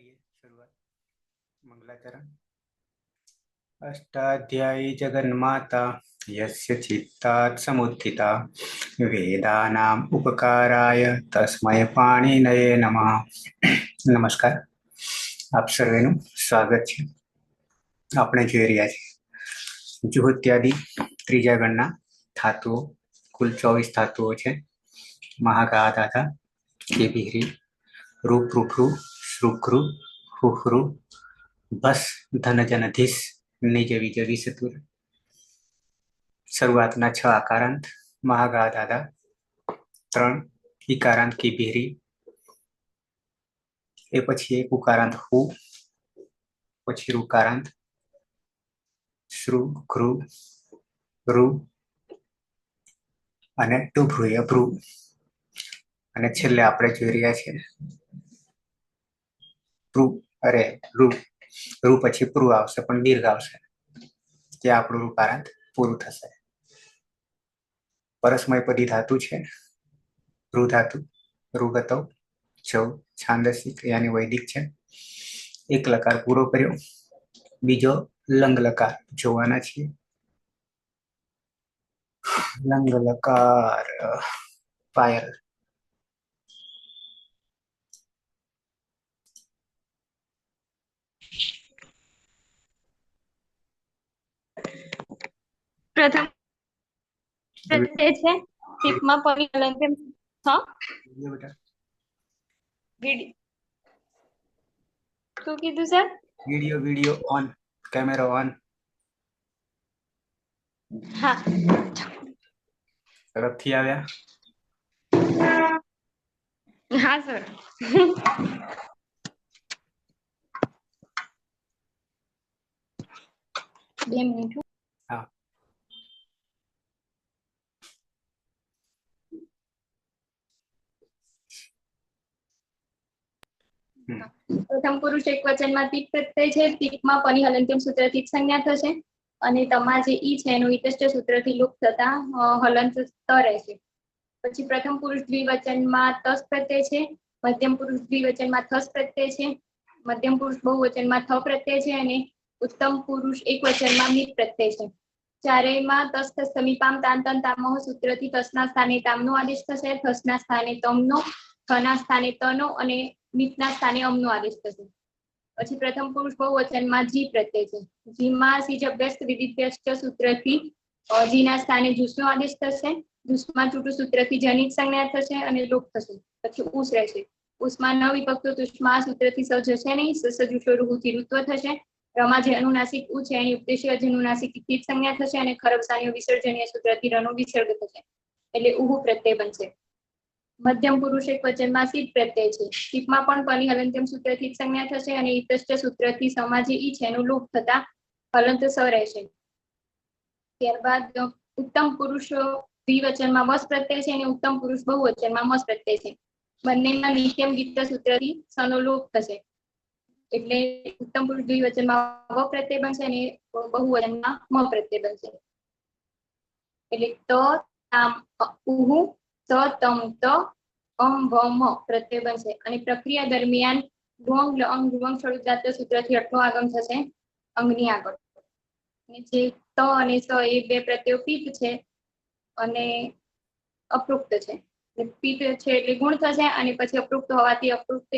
करिए शुरुआत। मंगलाचरण। अष्टाध्यायी जगन्माता यस्य चित्तात् समुत्थिता वेदानाम् उपकाराय तस्मै पाणिनये नमः। नमस्कार, आप सर्वेનું સ્વાગત છે। આપણે જોઈ રહ્યા છીએ જુહોત્યાદિ ત્રીજા ગણના ધાતુઓ। કુલ 24 ધાતુઓ છે। મહાગાધાતા, કેબિહ્રી, રૂપૃખૃ, શ્રુઘ્રુ, હુહ્રુ, ભસ, ધનજનધીસ, નિજ વિજ વિસતુર। શરૂઆતના 6 આકારાંત મહાગાધાતા, 3 ઈકારાંત કેબિહ્રી, એ પછી એક ઉકારાંત હુ, પછી ઋકારાંત શ્રુ, ઘૃ, ઋ અને ટુભ્રુય ભ્રુ। અને છેલ્લે આપણે જોઈ રહ્યા છીએ રૂ પછી પ્રુ આવશે, પણ દીર્ઘ આવશે, જે આપણું રૂકારાંત પૂરું થશે। પરસ્મયપદી ધાતુ છે રૂ ધાતુ। રૂગતો 14 છાંદસિક યાની વૈદિક છે। એક લકાર પૂરો કર્યો, બીજો લંગ લકાર જોવાના છીએ। લંગ લકાર પાયલ। प्रथम प्रत्यय છે ટીપમાં પરી અલંકમ હા બેટા વિડિયો શું કીધું sir? Video on, camera on. હા તરફથી આવ્યા। હા સર। 2 મિનિટ। હા, પ્રથમ પુરુષ એક વચનમાં તીપ પ્રત્યય છે। તીપમાં પની હલંત્યમ સૂત્રથી સંજ્ઞા થશે અને તમા જે ઈ છે એનું ઈતષ્ટ સૂત્રથી લુપ્ત થતા હલંત રહેશે। પછી પ્રથમ પુરુષ દ્વિવચનમાં તસ પ્રત્યય છે। મધ્યમ પુરુષ દ્વિવચનમાં થસ પ્રત્યય છે। મધ્યમ પુરુષ બહુવચનમાં થ પ્રત્યય છે અને ઉત્તમ પુરુષ એક વચનમાં મિત પ્રત્યય છે। ચારેયમાં તસ્થ સમીપામ તાંતન તામહ સૂત્રથી તસના સ્થાને તામનો આદેશ થશે, થસના સ્થાને તમનો, થના સ્થાને તનો અને મિતના સ્થાને અમનો આદેશ થશે। પછી પ્રથમ પુરુષ બહુવચનમાં જી પ્રત્યય છે। જીમાં સીજ અભ્યસ્ત વિધિભ્યસ્ત સૂત્રથી જીના સ્થાને જુસનો આદેશ થશે। જુસમાં ચૂટું સૂત્રથી જનિત સંજ્ઞા થશે અને લોપ થશે। પછી ઉસ રહેશે। ઉસમાં ન વિભક્ત તુષ્મા સૂત્રથી સ જશે નહીં, સજુષો રૂહુથી ઋત્વ થશે। રમા જે અનુનાસિક ઉ છે એની ઉપદેશીય અનુનાસિક થી સંજ્ઞા થશે અને ખરબસાનીય વિસર્જનીય સૂત્રથી રનો વિસર્ગ થશે, એટલે ઉહુ પ્રત્યય બનશે। મધ્યમ પુરુષ એક વચનમાં સીત પ્રત્યય છે। સીપમાં પણ પની હલંત્યમ સૂત્રથી સંજ્ઞા થશે અને ઈતષ્ટ સૂત્રથી સમાજે ઈ છે એનું લોપ થતા હલંત સ રહેશે। ત્યારબાદ ઉત્તમ પુરુષ દ્વિવચનમાં વસ પ્રત્યય છે અને ઉત્તમ પુરુષ બહુવચનમાં મસ પ્રત્યય છે। બંનેમાં નિત્યમ ગીત સૂત્રથી સનો લોપ થશે, એટલે ઉત્તમ પુરુષ દ્વિવચનમાં વ પ્રત્યય બનશે અને બહુવચનમાં મ પ્રત્યય બનશે। એટલે ત તામ ઉહુ ત તમ ત અમ ભમ પ્રત્યય બનશે અને પ્રક્રિયા દરમિયાન ગુંગ અંગ ગુંગ સળુજાત સૂત્રથી અટનો આગમ થશે અંગની આગળ। અને જે ત અને સ એ બે પ્રત્યયો પિત્ત છે અને અપૃક્ત છે। પિત્ત છે એટલે ગુણ થશે અને પછી અપૃક્ત હોવાથી અપૃક્ત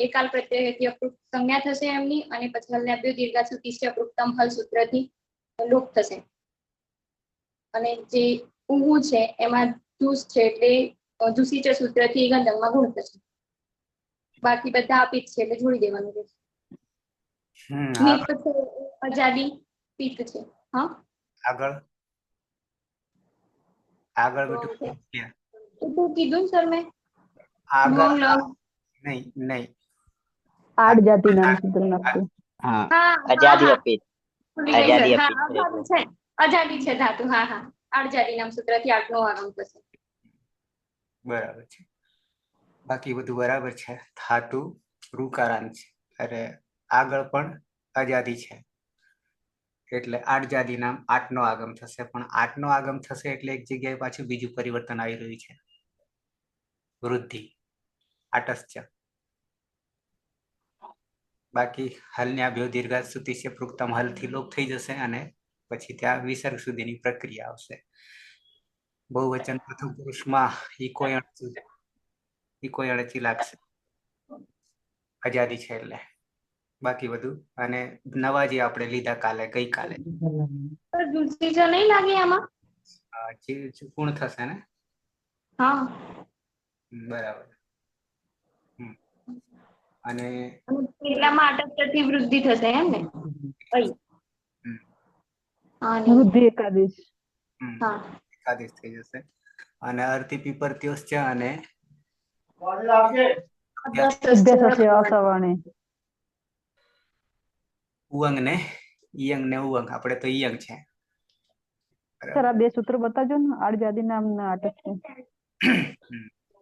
એકાલ પ્રત્યયથી અપૃક્ત સંજ્ઞા થશે એમની અને પછી હલનાભ્યો દીર્ઘાસુ તિષ્ઠ અપૃક્તમ હલ સૂત્રથી લોપ થશે। અને જે ઉહુ છે એમાં ધુસ છે એટલે ધુસીચ સૂત્રથી ગંધકમાં ગુણ થશે। બાકી બધા અપિત છે એટલે જોડી દેવાનું રહેશે। મિત છે અજાદી પિત્ત છે। હા આગળ આગળ તો બેટું શું કીધું સર મેં? આગળ ગુણ નહીં आठ जाति नाम सूत्र नाखो। हाँ હા आजादी હા अपित ભૂલી ગઈ आजादी સર। હા अपित અજાદી છે, અજાદી છે ધાતુ। હા હા અજાદી નામ સૂત્રથી આટલો આગમ થશે। બરાબર છે, બાકી બધું બરાબર છે। ધાતુ ઋકારાંત છે, અરે આગળ પણ અજાદી છે એટલે આઠ જાદી નામ આઠનો આગમ થશે, પણ આઠનો આગમ થશે એટલે એક જગ્યાએ પાછું બીજું પરિવર્તન આવી રહ્યું છે, વૃદ્ધિ આટસ્ય। બાકી હલને ભ્યો દીર્ઘાત સુધી છે પૃક્તમ હલથી લોપ થઈ જશે અને પછી ત્યાં વિસર્ગ સુધીની પ્રક્રિયા આવશે. બહુવચન પ્રથમ પુરુષમાં ઈકો અણચી લાગશે આઝાદી છે એટલે. બાકી બધું અને નવા જે આપણે લીધા ગઈકાલે દૂસરી જો નહીં લાગે આમાં? જે પૂર્ણ થશે ને. હા. બરાબર. અને પેલામાં અટકતરથી વૃદ્ધિ થશે એમ ને? અને વૃદ્ધિ એકાદેશ. હા. એકાદેશ થઈ જશે અને અર્થી પીપરત્યોસ છે અને અભ્યાસ હશે અસવર્ણે. ઉવંગ ને ઈયંગ ને ઉવંગ, આપણે તો ઈયંગ છે. સર આ બે સૂત્ર બતાજો ને આડજાદી નામ અટક છે.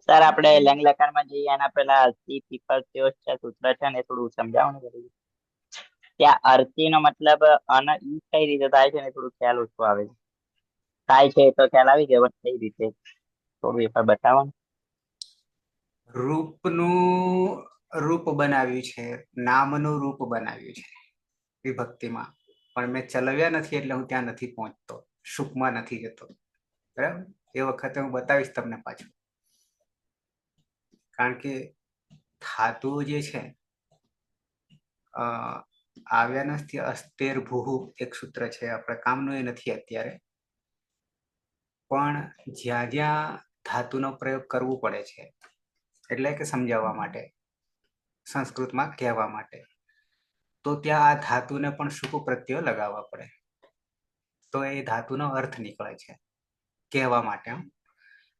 સર આપણે લેંગ લકારમાં જઈએ એના પેલા અર્થી પીપરત્યોસ છે સૂત્ર છે ને થોડું સમજાવો ને. ત્યાં અર્થી નો મતલબ અન ઈ કઈ રીતે થાય છે ને થોડું ખ્યાલ ઓછો આવે છે. થાય છે તો ખ્યાલ આવી ગયો, પણ કઈ રીતે થોડું એ પણ બતાવો ને. રૂપનું રૂપ બનાવ્યું છે, નામનું રૂપ બનાવ્યું છે વિભક્તિમાં, પણ મેં ચલાવ્યા નથી એટલે હું ત્યાં નથી પહોંચતો, સુખમાં નથી જતો. બરાબર, એ વખતે હું બતાવીશ તમને પાછું. કારણ કે ધાતુઓ જે છે આવ્યા નથી. અસ્તેર ભૂહુ એક સૂત્ર છે, આપણે કામનું એ નથી અત્યારે, પણ જ્યાં જ્યાં ધાતુનો પ્રયોગ કરવો પડે છે એટલે કે સમજાવવા માટે, સંસ્કૃતમાં કહેવા માટે, તો ત્યાં આ ધાતુને પણ સુખ પ્રત્યય લગાવવા પડે, તો એ ધાતુનો અર્થ નીકળે છે કહેવા માટે.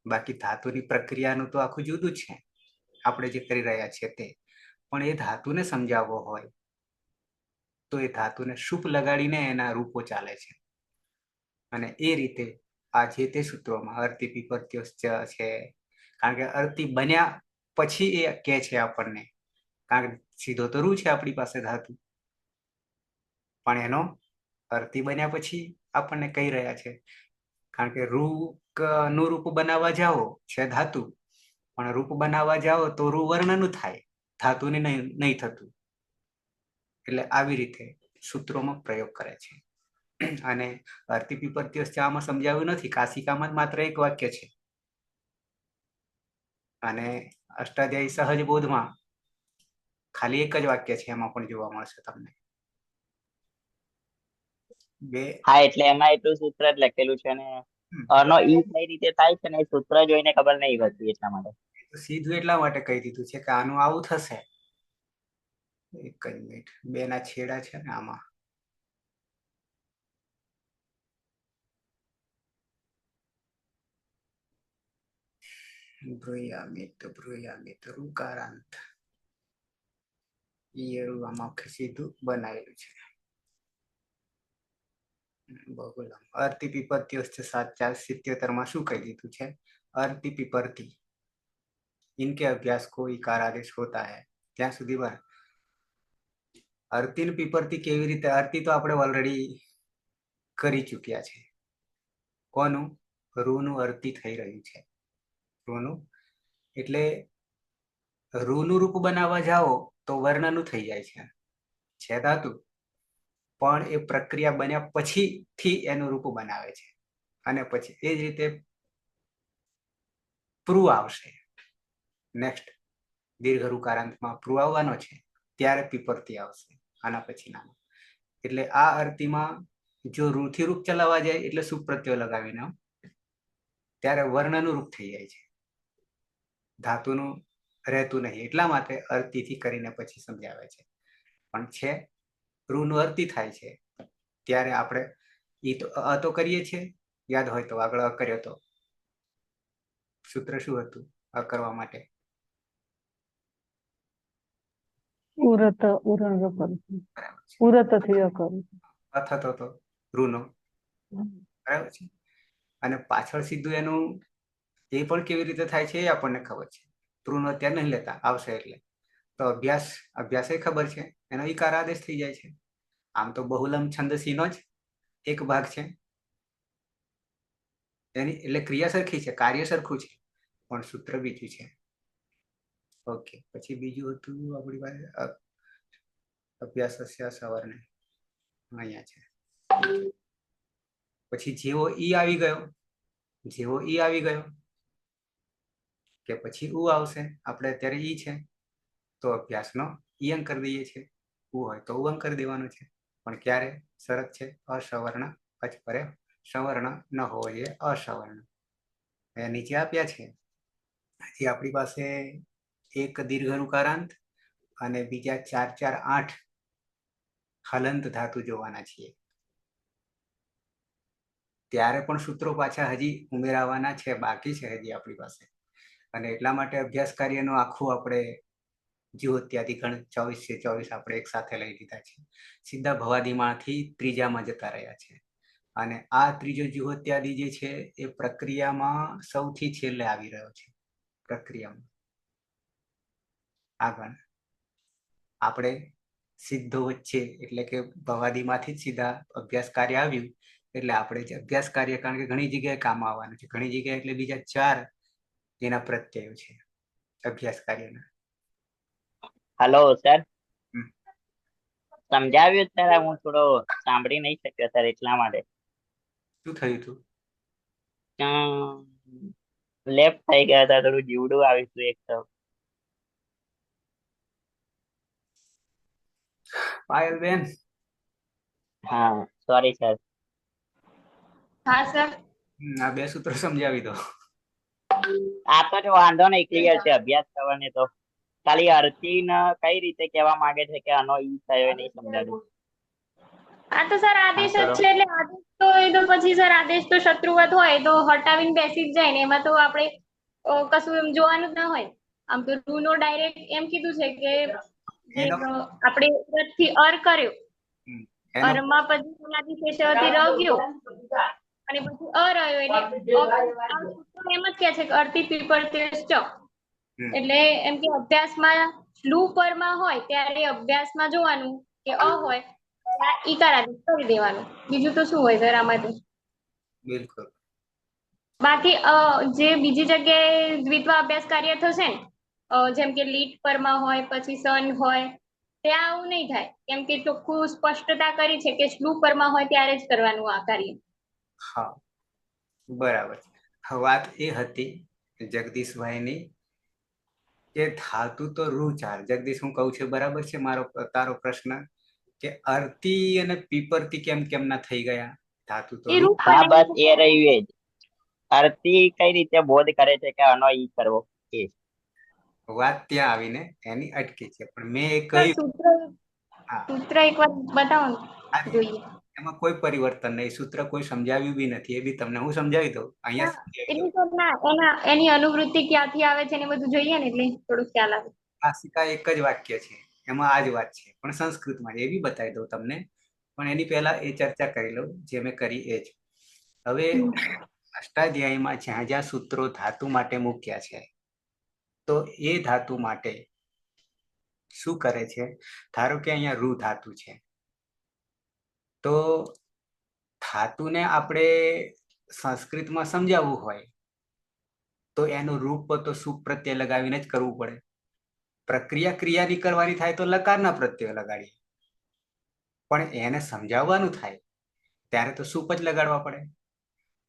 બાકી ધાતુની પ્રક્રિયાનું તો આખું જુદું છે, આપણે જે કરી રહ્યા છીએ તે. પણ એ ધાતુને સમજાવવો હોય તો એ ધાતુને શુપ લગાડીને એના રૂપો ચાલે છે. અને એ રીતે આ જે તે સૂત્રોમાં અર્થી પીપરત્યોસ છે, કારણ કે અર્થી બન્યા પછી એ કે છે આપણને, કારણ કે સીધો તો રૂ છે આપણી પાસે ધાતુ, પણ એનો અર્થી બન્યા પછી આપણને કહી રહ્યા છે. કારણ કે રૂ નું રૂપ બનાવવા જાઓ છે ધાતુ, પણ રૂપ બનાવવા જાઓ તો રૂ વર્ણનું થાય, ધાતુને નહીં થતું. એટલે આવી રીતે સૂત્રોમાં પ્રયોગ કરે છે. અને અર્થી પીપરત્યોસ આમાં સમજાવ્યું નથી, કાશિકામાં જ માત્ર એક વાક્ય છે. અને અષ્ટાધ્યાયી સહજ બોધમાં ખાલી એક જ વાક્ય છે, એમાં પણ જોવા મળશે તમને. હા, એટલે એમાં એટલું સૂત્ર જ લખેલું છે ને અનો ઈ કઈ રીતે થાય છે ને એ સૂત્ર જોઈને ખબર નહીં પડતી, એટલા માટે. સીધું એટલા માટે કહી દીધું છે કે આનું આવું થશે. એક જ મિનિટ, બે ના છેડા છે ને આમાં. બ્રુયામિત રૂકારાંત આમાં સીધું બનાવેલું છે. બહુલમ અર્થી પીપરત્યોસ છે 777 માં શું કહી દીધું છે? અર્થી પીપરતી इनके अभ्यास को इकार आदेश होता है. ત્યાં સુધીમાં અર્થી પીપરતી કેવી રીતે? અર્થી તો આપણે ઓલરેડી કરી ચૂક્યા છે. કોનું? રૂનું અર્થી થઈ રહ્યું છે, રૂનું. એટલે રૂનું રૂપ બનાવવા જાઓ તો વર્ણનું થઈ જાય છે ધાતુ, પણ એ પ્રક્રિયા બન્યા પછીથી એનું રૂપ બનાવે છે. અને પછી એ જ રીતે પ્રૂ આવશે. નેક્સ્ટ દીર્ઘ રૂકારાંતમાં પ્રૂ આવવાનો છે, ત્યારે પીપરતી આવશે આના પછી નામાં. એટલે આ અર્થીમાં જો રૂથી રૂપ ચલાવવા જાય એટલે સુપ્રત્યય લગાવીને, ત્યારે વર્ણનું રૂપ થઈ જાય છે, ધાતુનું રહેતું નહીં. એટલા માટે અર્થીથી કરીને પછી સમજાવે છે. પણ છે રૂનું અર્થી થાય છે ત્યારે આપણે ઈ તો કરીએ છીએ, યાદ હોય તો. આગળ કર્યો તો સૂત્ર શું હતું કરવા માટે? ઉરત ઉરણ કરું, ઉરત થી કરું, અથતો તો રૂનો, બરાબર છે. અને પાછળ સીધું એનું એ પણ કેવી રીતે થાય છે એ આપણને ખબર છે. રૂનો અત્યારે નહીં લેતા, આવશે એટલે. તો અભ્યાસ એ ખબર છે, એનો ઈકાર આદેશ થઈ જાય છે. આમ તો બહુલમ છંદસીનો જ એક ભાગ છે એની, એટલે ક્રિયા સરખી છે, કાર્ય સરખું છે, પણ સૂત્ર બીજું છે. ઓકે, પછી બીજું હતું આપણી પાસે અભ્યાસસ્ય સવર્ણે અહીંયા છે. પછી જેવો ઈ આવી ગયો, જેવો ઈ આવી ગયો કે પછી ઉ આવશે. આપણે અત્યારે ઈ છે તો અભ્યાસનો ઈ અંક કરી દઈએ છીએ. ઉ હોય તો ઉ અંક કરી દેવાનો છે. પણ ક્યારે? શરત છે અસવર્ણ અચપરે સવર્ણ ન હોય એ અસવર્ણ. એ નીચે આપ્યા છે. હજી આપણી પાસે એક દીર્ઘનુકારાંત અને બીજા 4, 4, 8 હલંત ધાતુ જોવાના છીએ. ત્યારે પણ સૂત્રો પાછા હજી ઉમેરાવાના છે, બાકી છે હજી આપણી પાસે. અને એટલા માટે અભ્યાસ કાર્યનું આખું આપણે જીવોત્યાદિગણ 24 આપણે એક સાથે લઈ લીધા છે. સીધા ભવાદીમાંથી ત્રીજામાં જતા રહ્યા છે. અને આ ત્રીજો જીવોત્યાદિ જે છે એ પ્રક્રિયામાં સૌથી છેલ્લે આવી રહ્યો છે. પ્રક્રિયામાં આગળ આપણે સીધો વચ્ચે એટલે કે ભવાદીમાંથી જ સીધા અભ્યાસ કાર્ય આવ્યું એટલે આપણે જે અભ્યાસ કાર્ય, કારણ કે ઘણી જગ્યાએ કામ આવવાનું છે, ઘણી જગ્યાએ એટલે બીજા 4 એના પ્રત્યયો છે અભ્યાસ કાર્યના. હલો સર, સમજાવ્યું સર? હું થોડો સાંભળી નહીં શક્યો સર, એટલા માટે. શું થયું હતું? લેફ્ટ થઈ ગયા હતા, થોડું જીવડું આવ્યું હતું એક તો. પાયલબેન, હા સોરી સર. હા સર. આ 2 સૂત્રો સમજાવી દો. આ તો જો વાંધો નહીં, ક્લિયર છે. અભ્યાસ કરવાને તો ખાલી અર્થીન કઈ રીતે કહેવા માંગે છે કે આનો ઈ થયો એ નહીં સમજાવ્યું. આ તો સર આદેશ જ ચલો. છે, એટલે આદેશ તો એ તો પછી સર આદેશ તો શત્રુવત હોય તો હટાવીને બેસી જ જાય ને, એમાં તો આપણે કશું એમ જોવાનું જ ના હોય. આમ તો રૂ નો ડાયરેક્ટ એમ કીધું છે કે જે એનો આપણે થી અર કર્યો, એનો અરમાં પછી સોનાથી શેષવતી ર ગયો અને પછી અ રહ્યો એટલે એમ જ કે છે કે અર્થી પીપળ ચ. એટલે એમ કે અભ્યાસમાં લુ પરમાં હોય ત્યારે અભ્યાસમાં જોવાનું કે અ હોય ઈકાર આદેશ કરી દેવાનું. બીજું તો શું હોય સર આમાંથી? બિલકુલ. બાકી જે બીજી જગ્યાએ દ્વિત્વ અભ્યાસ કાર્ય થશે ને, જેમ કે લીટ પરમાં હોય પછી સન હોય, ત્યાં આવું નહીં થાય, કેમ કે ચોખ્ખું સ્પષ્ટતા કરી છે કે શ્લુ પરમાં હોય ત્યારે જ કરવાનું આ કાર્ય. હા બરાબર. વાત એ હતી જગદીશભાઈની કે ધાતુ તો રૂ 4. જગદીશ, હું કહું છું બરાબર છે તારો પ્રશ્ન કે અર્તી અને પીપરતી કેમ ના થઈ ગયા? ધાતુ તો એ રૂ. રૂપ હા બસ બનાવી એ રહ્યું એ જ. અર્થી કઈ રીતે બોધ કરે છે કે આનો ઈ કરવો એ. વાત ત્યાં આવીને એની અટકી છે. પણ મેં એ સર કહ્યું હા, સૂત્ર એકવાર બતાવો જોઈએ. એમાં કોઈ પરિવર્તન નહીં. સૂત્ર કોઈ સમજાવ્યું બી નથી. એ બી તમને હું સમજાવી દઉં. અહીંયા સમજાવી દઉં. એટલે સર ના એની અનુવૃત્તિ ક્યાંથી આવે છે ને બધું જોઈએ ને, એટલે થોડું ખ્યાલ આવે. ભાષિકા એક જ વાક્ય છે, એમાં આ જ વાત છે, પણ સંસ્કૃતમાં. એ બી બતાવી દઉં તમને, પણ એની પહેલા એ ચર્ચા કરી લઉં જે મેં કરી એ જ. હવે અષ્ટાધ્યાયીમાં જ્યાં જ્યાં સૂત્રો ધાતુ માટે મૂક્યા છે, તો એ ધાતુ માટે શું કરે છે? ધારો કે અહીંયા રૂ ધાતુ છે, તો ધાતુને આપણે સંસ્કૃતમાં સમજાવવું હોય તો એનું રૂપ તો સુપ પ્રત્યય લગાવીને જ કરવું પડે. પ્રક્રિયા ક્રિયાની કરવાની થાય તો લકારના પ્રત્યય લગાડીએ, પણ એને સમજાવવાનું થાય ત્યારે તો સુપ જ લગાડવા પડે.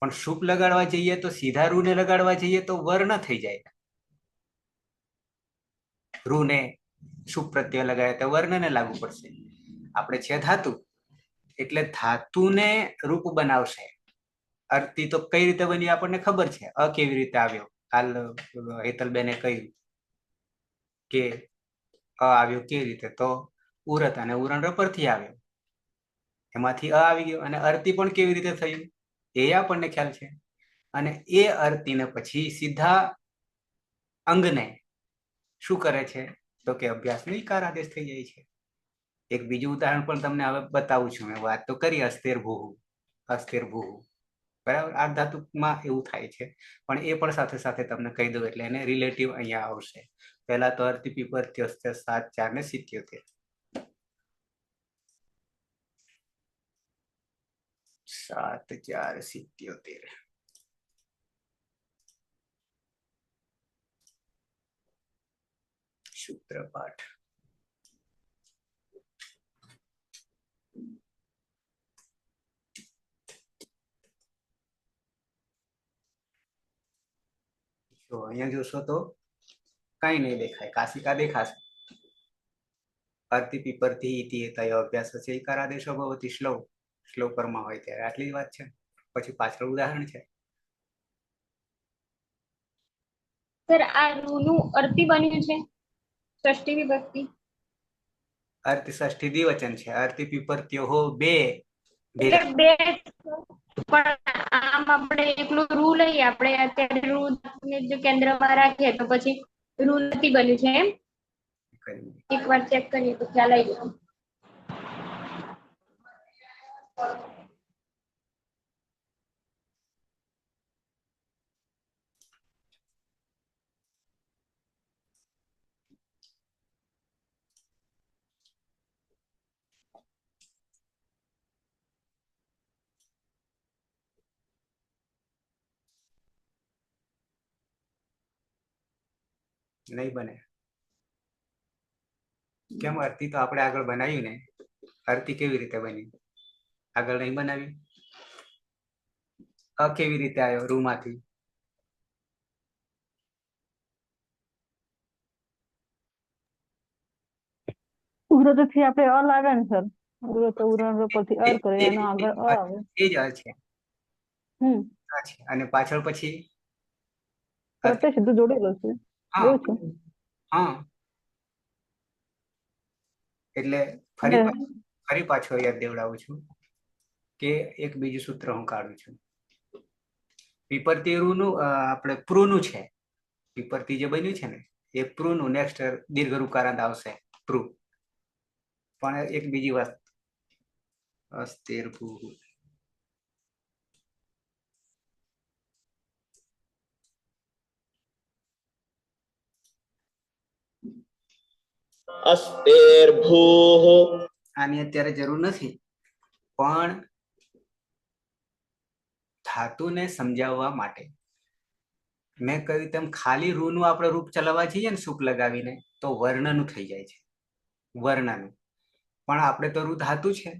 પણ સુપ લગાડવા જઈએ તો સીધા રૂને લગાડવા જઈએ તો વર્ણ થઈ જાય. રૂને સુપ પ્રત્યય લગાડે તો વર્ણને લાગુ પડશે. આપણે છે ધાતુ, એટલે ધાતુને રૂપ બનાવશે. અર્થી તો કઈ રીતે બની આપણને ખબર છે. અ કેવી રીતે આવ્યો? કાલ હેતલબેને કહ્યું કે અ આવ્યો કેવી રીતે, તો ઉરત અને ઉરણ પરથી આવ્યો, એમાંથી અ આવી ગયો. અને અર્થી પણ કેવી રીતે થયું એ આપણને ખ્યાલ છે. અને એ અર્થીને પછી સીધા અંગને શું કરે છે તો કે અભ્યાસનો ઈકાર આદેશ થઈ જાય છે. એક બીજું ઉદાહરણ પણ તમને હવે બતાવું છું. મેં વાત તો કરી અસ્થિર ભૂ, અસ્થિર ભૂ, બરાબર. આ ધાતુમાં એવું થાય છે, પણ એ પણ સાથે સાથે તમને કહી દઉં એટલે એને રિલેટિવ અહીંયા આવશે. પહેલા તો અર્થી પીપરથી 7, 4 ને 77. 7, 4, 77. સૂત્ર પાઠ જો અહીંયા જોશો તો કઈ નહીં દેખાય, કાશિકા દેખાશે. અર્તિ પીપરથી ઇતિ તય અભ્યાસ છે ઈકારાદેશો ભવતી શ્લોકરમાં હોય ત્યારે આટલી જ વાત છે. પછી પાછળ ઉદાહરણ છે. સર આ રૂનું અર્થી બન્યું છે ષષ્ઠી વિભક્તિ. અર્થ ષષ્ઠી દ્વિવચન છે. અર્તિ પીપરત્યો બે એટલે બે, પણ આમ આપણે એકલું રૂ લઈએ, આપણે અત્યારે રૂ ને જો કેન્દ્રમાં રાખીએ તો પછી રૂ નથી બન્યું છે એમ. એકવાર ચેક કરીએ તો ખ્યાલ આવી જાય. નહીં બને. કેમ? અર્થી તો આપણે આગળ બનાવ્યું ને. અર્થી કેવી રીતે બની? આગળ નહીં બનાવી. કેવી રીતે આવ્યો રૂમાંથી? ઉગ્રત થી આપણે અ લાગે ને સર, ઉગ્રત ઉરણ પરથી અર કરે એનો આગળ અ આવે. એ જ છે. અને પાછળ પછી પ્રત્યય સીધું જોડેલો છે. એવું છે. હા, એટલે ફરી પાછો યાદ દેવડાવું છું કે એક બીજું સૂત્ર હું કાઢું છું. પીપરતી રૂનું આપણે પ્રુનું છે. પીપરતી જે બન્યું છે ને એ પ્રુનું નેક્સ્ટ દીર્ઘ રૂકારાંત આવશે પ્રુ. પણ એક બીજી વાત, અસ્તેર ભૂ આની અત્યારે જરૂર નથી, પણ ધાતુને સમજાવવા માટે મેં કહ્યું તેમ ખાલી રૂનું આપણે રૂપ ચલાવવા જઈએ ને સૂપ લગાવીને તો વર્ણનું થઈ જાય છે, વર્ણનું. પણ આપણે તો રૂ ધાતુ છે,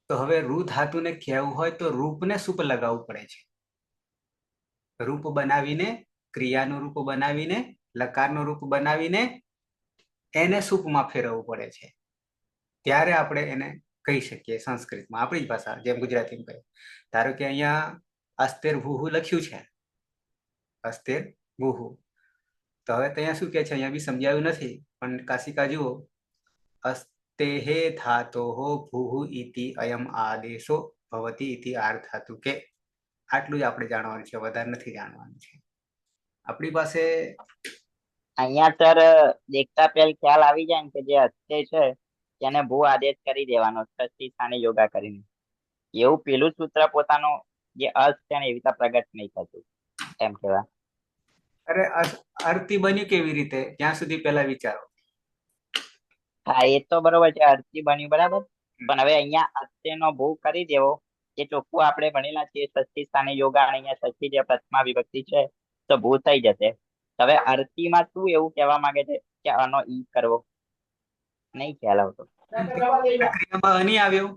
તો હવે રૂ ધાતુને કહેવું હોય તો રૂપને સૂપ લગાવવું પડે છે. રૂપ બનાવીને, ક્રિયાનું રૂપ બનાવીને, લકારનું રૂપ બનાવીને એને સૂપમાં ફેરવવું પડે છે. ત્યારે આપણે એને કહી શકીએ સંસ્કૃતમાં, આપણી જ ભાષા જેમ ગુજરાતીમાં કહે. ધારો કે અહીંયા અસ્તેર ભૂહુ લખ્યું છે, અસ્તેર ભૂહુ, તો હવે ત્યાં શું કે છે અહીંયા બી સમજાયું નથી, પણ કાશિકા જુઓ. અસ્તેહે ધાતોઃ ભૂહુ ઇતિ અયમ આદેશો ભવતી ઇતિ આર્ધાતુ કે. આટલું જ આપણે જાણવાનું છે, વધારે નથી જાણવાનું છે. આપણી પાસે અહીંયા સર દેખતા પહેલ ખ્યાલ આવી જાય ને કે જે અસ્તે છે તેને ભૂ આદેશ કરી દેવાનો ષષ્ઠી સ્થાને યોગા કરીને. એવું પેલું સૂત્ર પોતાનું જે અર્થ છે ને એવી રીતે પ્રગટ નહીં થતું એમ કેવા. અરે અર્થી બન્યું કેવી રીતે ત્યાં સુધી પહેલા વિચારો. હા, એ તો બરોબર છે, અર્થી બન્યું બરાબર. પણ હવે અહીંયા અસ્તેનો ભૂ કરી દેવો એ ચોખ્ખું આપણે ભણેલા છીએ ષષ્ઠી સ્થાને યોગા, અને અહીંયા ષષ્ઠી જે પ્રથમા વિભક્તિ છે તો ભૂ થઈ જશે. હવે અર્થીમાં શું એવું કહેવા માંગે છે કે આનો ઈ કરવો? નહીં ખ્યાલ આવતો. પ્રક્રિયામાં નહીં આવ્યો,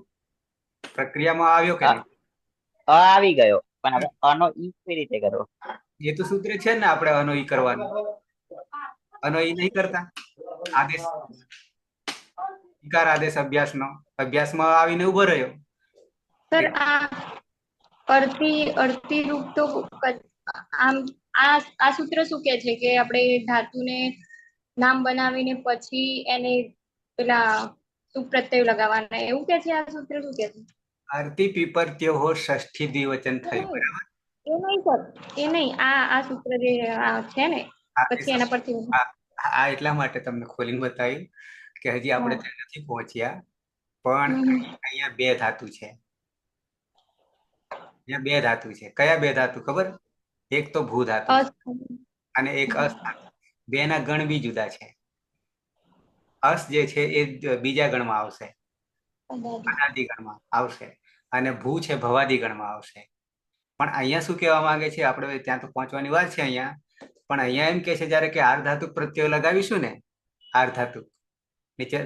પ્રક્રિયામાં આવ્યો કે નહીં? આવી ગયો, પણ હવે આનો ઈ કેવી રીતે કરવો? એ તો સૂત્ર છે ને આપણે અનો ઈ કરવાનું. અનો ઈ નહીં કરતા. આદેશ ઈકાર આદેશ અભ્યાસમાં આવીને ઉભો રહ્યો. સર આ અર્થી રૂપ તો આમ આ સૂત્ર શું કે છે કે આપણે ધાતુને નામ બનાવીને પછી એને પેલા સુપ્રત્યય લગાવવાના, એવું કે છે આ સૂત્ર? શું કે છે? અર્થી પીપરત્યો ષષ્ઠી દ્વિવચન થયું, બરાબર? એ નહીં સર, એ નહીં, આ સૂત્ર જે છે ને પછી એના પરથી આ એટલા માટે તમને ખોલીને બતાવ્યું કે હજી આપણે ત્યાં નથી પહોંચ્યા, પણ અહીંયા બે ધાતુ છે. અહીંયા બે ધાતુ છે. કયા બે ધાતુ ખબર? એક તો ભૂ ધાતુ અને એક અસ ધાતુ. બે ના ગણ બી જુદા છે. અસ જે છે એ બીજા ગણમાં આવશે, અનાદિ ગણમાં આવશે, અને ભૂ છે ભવાદી ગણમાં આવશે. પણ અહીંયા શું કહેવા માંગે છે, આપણે ત્યાં તો પહોંચવાની વાત છે અહીંયા, પણ અહીંયા એમ કે છે જયારે કે આર્ધાતુક પ્રત્યય લગાવીશું ને, આર્ધાતુક નીચે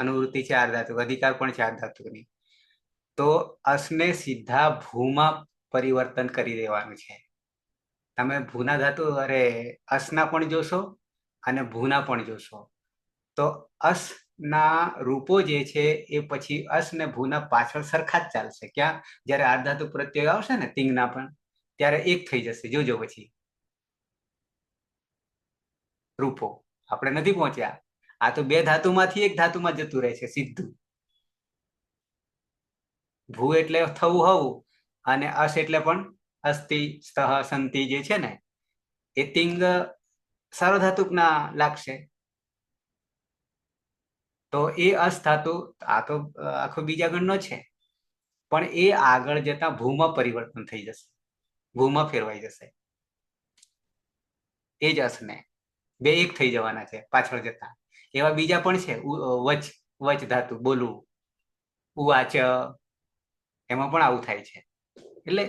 અનુવૃત્તિ છે, આર્ધાતુક અધિકાર પણ છે આર્ધાતુકની, તો અસને સીધા ભૂમાં પરિવર્તન કરી દેવાનું છે. તમે ભૂના ધાતુ અરે અસના પણ જોશો અને ભૂના પણ જોશો. તો અસ ના રૂપો જે છે એ પછી અસ ને ભૂના પાછળ સરખા જ ચાલશે. ક્યાં? જયારે આર્ધાતુ પ્રત્યય આવશે ને તિંગના પણ, ત્યારે એક થઈ જશે. જોજો પછી રૂપો આપણે નથી પહોંચ્યા. આ તો બે ધાતુમાંથી એક ધાતુમાં જતું રહે છે સીધું. ભૂ એટલે થવું હવું, અને અસ એટલે પણ અસ્થિ સ્તઃ સંતિ જે છે ને એ તિંગ સાર્વધાતુક ના લાગશે. તો એ અસ ધાતુ આ તો આખો બીજા ગણનો છે, પણ એ આગળ જતા ભૂમાં પરિવર્તન થઈ જશે, ભૂમાં ફેરવાઈ જશે. એ જ અસને બે એક થઈ જવાના છે પાછળ જતા. એવા બીજા પણ છે, વચ વચ ધાતુ બોલવું, ઉવાચ, એમાં પણ આવું થાય છે. એટલે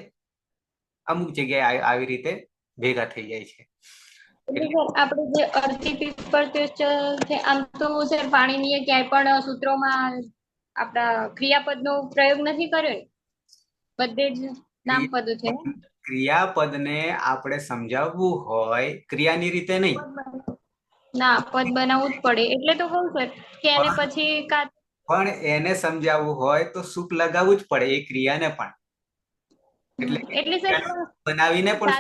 અમુક જગ્યાએ આવી રીતે ભેગા થઈ જાય છે. એટલે સર આપણે જે અર્થી પીપર છે, આમ તો સર પાણીનીએ ક્યાંય પણ સૂત્રોમાં આપણા ક્રિયાપદનો પ્રયોગ નથી કર્યો ને, બધે જ નામપદ છે. ક્રિયાપદને આપણે સમજાવવું હોય ક્રિયાની રીતે નહીં, ના, પદ બનાવવું જ પડે. એટલે તો કહું સર કે એને પછી પણ એને સમજાવવું હોય તો સુપ લગાવવું જ પડે એ ક્રિયાને પણ. એટલે સર બનાવીને પણ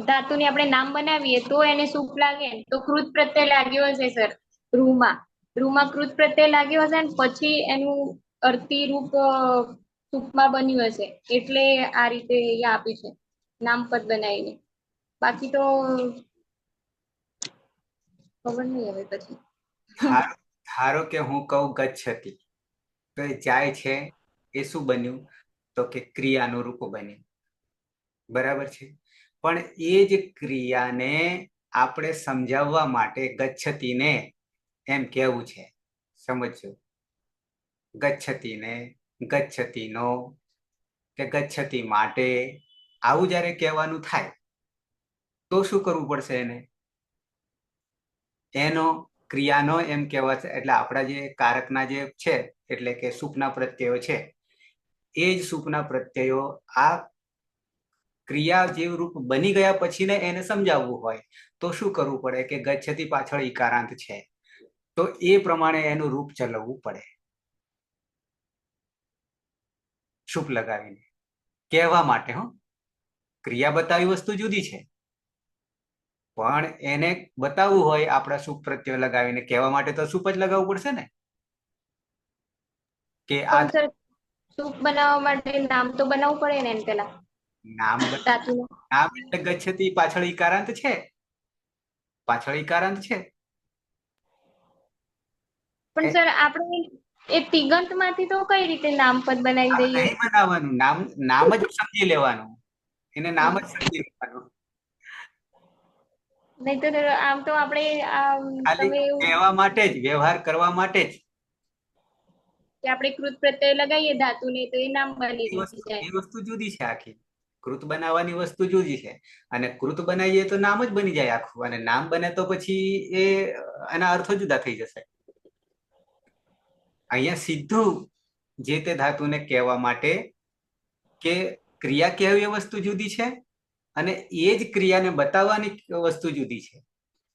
ધાતુને આપણે નામ બનાવીએ તો એને સુપ લાગે, તો કૃત પ્રત્યય લાગ્યો હશે સર. રૂમાં કૃત પ્રત્યય લાગ્યો હશે ને પછી એનું અર્થી રૂપ સુપમાં બન્યું હશે, એટલે આ રીતે અહીંયા આપ્યું છે નામપદ બનાવીને. બાકી તો ખબર નહીં હવે પછી. ધારો કે હું કહું ગચ્છતિ, તો એ જાય છે એ શું બન્યું? તો કે ક્રિયાનું રૂપ બન્યું. બરાબર છે. પણ એ જ ક્રિયાને આપણે સમજાવવા માટે ગચ્છતિને એમ કેવું છે. સમજજો, ગચ્છતિને, ગચ્છતિનો કે ગચ્છતિ માટે, આવું જયારે કહેવાનું થાય તો શું કરવું પડશે? એનો ક્રિયાનો એમ કહેવાશે. એટલે આપણા જે કારકના જે છે, એટલે કે સુપના પ્રત્યયો છે, એ જ સુપના પ્રત્યયો આ ક્રિયા જે રૂપ બની ગયા પછી ને એને સમજાવવું હોય તો શું કરવું પડે? કે ગચ્છતિ પાછળ ઈકારાંત છે, તો એ પ્રમાણે એનું રૂપ ચલાવવું પડે, શુપ લગાવીને કહેવા માટે. ક્રિયા બતાવી વસ્તુ જુદી છે, પણ એને બતાવવું હોય આપણા સુપ પ્રત્યય લગાવીને કહેવા માટે તો સુપ જ લગાવવું પડશે ને. કે આ સૂપ બનાવવા માટે નામ તો બનાવવું પડે ને એને પેલા. નામ એટલે ગચ્છતિ પાછળ ઈકારાંત છે, પાછળ ઈકારાંત છે. પણ સર આપણે એ તિગંત માંથી તો કઈ રીતે નામપદ બનાવી દઈએ? નહીં બનાવવાનું, નામ જ સમજી લેવાનું, એને નામ જ સમજી લેવાનું. નહીં તો આમ તો આપણે ખાલી કહેવા માટે જ, વ્યવહાર કરવા માટે જ કે આપણે કૃત પ્રત્યય લગાવીએ ધાતુને તો એ નામ બની જાય. એ વસ્તુ જુદી છે આખી. કૃત બનાવવાની વસ્તુ જુદી છે, અને કૃત બનાવીએ તો નામ જ બની જાય આખું, અને નામ બને તો પછી એ એના અર્થો જુદા થઈ જશે. અહીંયા સીધું જે તે ધાતુને કહેવા માટે કે ક્રિયા કહેવી એ વસ્તુ જુદી છે, અને એ જ ક્રિયાને બતાવવાની વસ્તુ જુદી છે.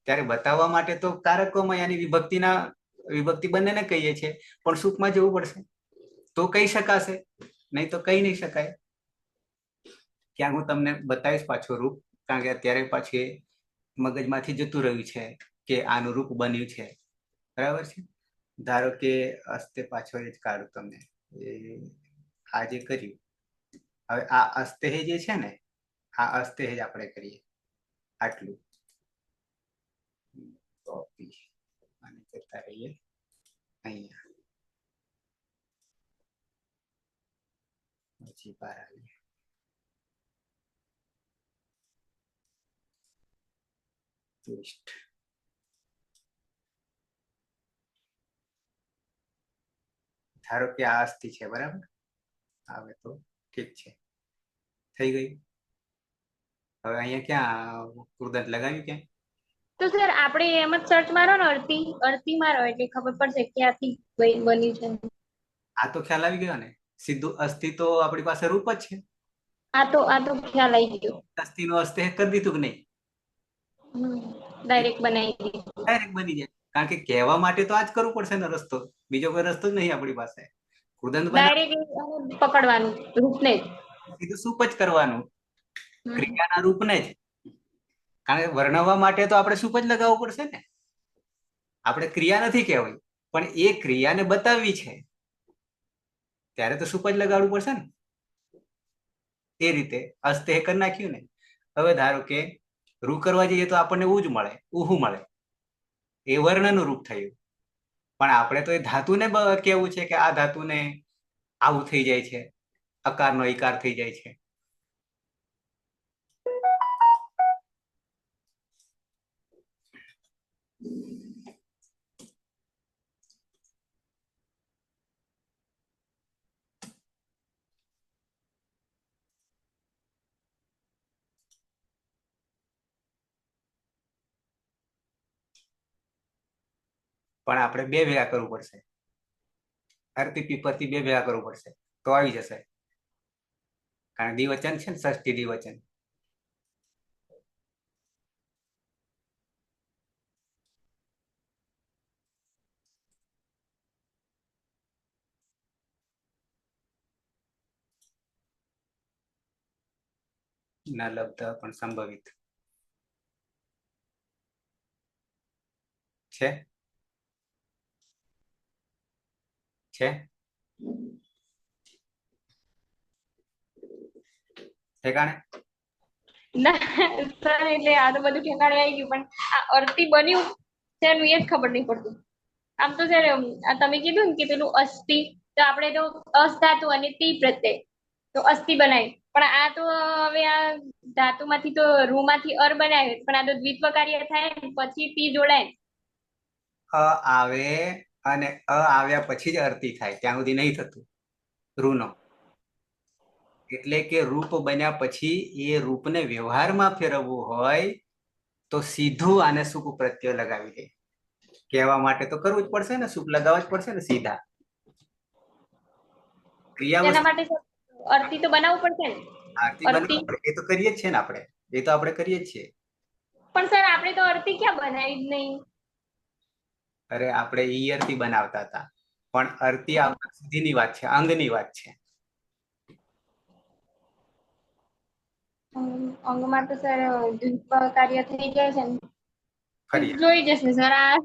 ત્યારે બતાવવા માટે તો કારકોમાં એની વિભક્તિ બંનેને કહીએ છીએ, પણ સુખમાં જવું પડશે તો કહી શકાશે, નહીં તો કહી નહીં શકાય. ક્યાં હું તમને બતાવીશ પાછું રૂપ, કારણ કે અત્યારે પાછી મગજમાંથી જતું રહ્યું છે કે આનું રૂપ બન્યું છે. બરાબર છે. ધારો કે અસ્તે પાછળ જ કાઢું તમને, આ જે કર્યું, હવે આ અસ્તેહ જે છે ને, આ અસ્તેહ જ આપણે કરીએ આટલું. કોપી અને જતા રહીએ અહીંયા, પછી બહાર આવીએ. ટ્વિસ્ટ. ધારો કે આ અસ્થિ છે, બરાબર. હવે તો ઠીક છે, થઈ ગયું. હવે અહીંયા ક્યાં કૃદંત લગાવ્યું? ક્યાં? તો સર આપણે એમ જ સર્ચ મારો ને, અર્થી મારો એટલે ખબર પડશે ક્યાંથી બન્યું છે. આ તો ખ્યાલ આવી ગયો ને. સીધું અસ્થિ તો આપણી પાસે રૂપ જ છે. આ તો ખ્યાલ આવી ગયો. અસ્થિનો અસ્તેહ કરી દીધું કે નહીં? ડાયરેક્ટ બનાવી દીધું. ડાયરેક્ટ બની જાય. કારણ કે કહેવા માટે તો આ જ કરવું પડશે ને રસ્તો, બીજો કોઈ રસ્તો જ નહીં આપણી પાસે. કૃદંત બનાવ ડાયરેક્ટ પકડવાનું રૂપને જ. સીધું સૂપ જ કરવાનું, હમ. ક્રિયાના રૂપને જ. કારણ કે વર્ણવવા માટે તો આપણે સૂપ જ લગાવવું પડશે ને. આપણે ક્રિયા નથી કહેવાય, પણ એ ક્રિયાને બતાવવી છે ત્યારે તો સૂપ જ લગાડવું પડશે ને. એ રીતે અસ્તેહ કરી નાખ્યું ને. હવે ધારો કે રૂ કરવા જઈએ તો આપણને ઉ જ મળે, ઉહુ મળે, એ વર્ણનું રૂપ થયું. પણ આપણે તો એ ધાતુને કેવું છે કે આ ધાતુને આવું થઈ જાય છે, અકારનો ઇકાર થઈ જાય છે. પણ આપણે બે ભેગા કરવું પડશે, અર્થી પીપરથી બે ભેગા કરવું પડશે તો આવી જશે. કારણ દ્વિવચન છે ને, ષષ્ઠી દ્વિવચન. ન લબ્ધ પણ સંભવિત છે. ઠેકાણે ના સર, એટલે આ તો બધું ઠેકાણે આવી ગયું, પણ આ અર્થી બન્યું છે એનું એ જ ખબર નહીં પડતું. આમ તો સર આ તમે કીધું ને કે પેલું અસ્થિ, તો આપણે તો અસ ધાતુ અને તી પ્રત્યય તો અસ્થિ બનાવી, પણ આ તો હવે આ ધાતુમાંથી તો રૂમાંથી અર બનાવે, પણ આ તો દ્વિત્વકાર્ય થાય ને પછી તી જોડાય. અ આવે અને અ આવ્યા પછી જ અર્થી થાય, ત્યાં સુધી નહીં થતું રૂનો. એટલે કે રૂપ બન્યા પછી એ રૂપને વ્યવહારમાં ફેરવવું હોય તો સીધું આને સુપ પ્રત્યય લગાવી દે. કહેવા માટે તો કરવું જ પડશે ને, સુપ લગાવવા જ પડશે ને સીધા. ક્રિયા તેના વસ્તુ માટે સર અર્થી તો બનાવવું પડશે ને. આરતી અર્થી બનાવવા પડે, એ તો કરીએ જ છે ને આપણે, એ તો આપણે કરીએ જ છીએ. પણ સર આપણે તો અર્થી ક્યાં બનાવી જ નહીં. અરે આપણે ઈ અર્થી બનાવતા હતા, પણ અર્થી આવતા સુધીની વાત છે, અંગની વાત છે. અંગમાં તો સર દ્વિત્વકાર્ય થઈ જાય છે ને. ફરી જોઈ જશે સર, આ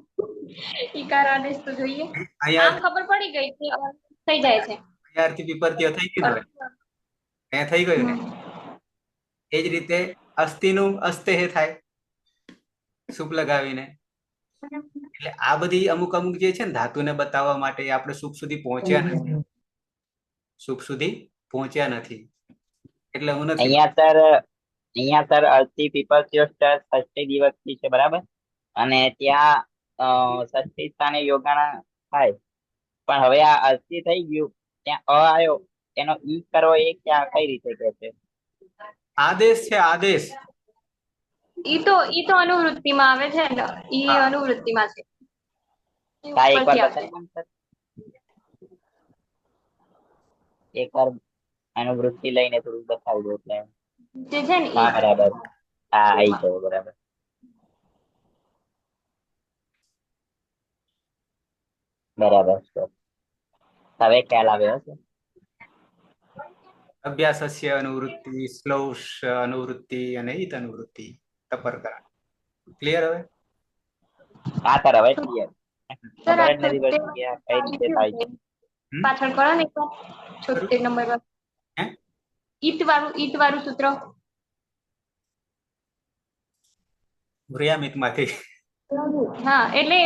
ઈકાર આદેશ તો જોઈએ. આમ અહીંયા ખબર પડી ગઈ કે થઈ જાય છે. અર્થી વિપરીત થઈ ગયું ને, હવે થઈ ગયું ને. એ જ રીતે અસ્થિનું અસ્તેહ થાય સુપ લગાવીને. એટલે આ બધી અમુક અમુક જે છે ને ધાતુને બતાવવા માટે આપણે સુપ સુધી પહોંચ્યા નથી, સુપ સુધી પહોંચ્યા નથી. એટલે હું નથી. અહીંયા સર અર્થી પીપલસ્યોષ્ટ ષષ્ઠી વિભક્તિ છે, બરાબર. અને ત્યાં ષષ્ઠી સ્થાને યોગાણા થાય, પણ હવે આ અર્થી થઈ ગયું, ત્યાં અ આવ્યો, એનો ઈ કરવો એ ક્યાં કઈ રીતે કે છે? આદેશ છે, આદેશ. ઈ તો અનુવૃત્તિમાં આવે છે ને, ઈ હા. અનુવૃત્તિમાં છે. એ હા, એકવાર ઉપરથી આવશે. બતાવી દો ને સર. એકવાર એનું વૃત્તિ લઈને થોડું બતાવી દો એટલે. જે છે ને હા, ઈ. બરાબર. હા, આવી ગયો, બરાબર. બરાબર છે. હવે ખ્યાલ આવ્યો છે. અભ્યાસસ્ય અનુવૃત્તિ, શ્લોષ અનુવૃત્તિ અને ઈત અનુવૃત્તિ, તપરકરણ. ક્લિયર હવે? હા સર, હવે ક્લિયર. સર ખબર આ જ નથી પડતી કે આ કઈ રીતે થાય છે. પાછળ કરો ને એકવાર 76 નંબર પર હે? ઈત વાળું સૂત્ર. વ્યામિતમાંથી. હા, એટલે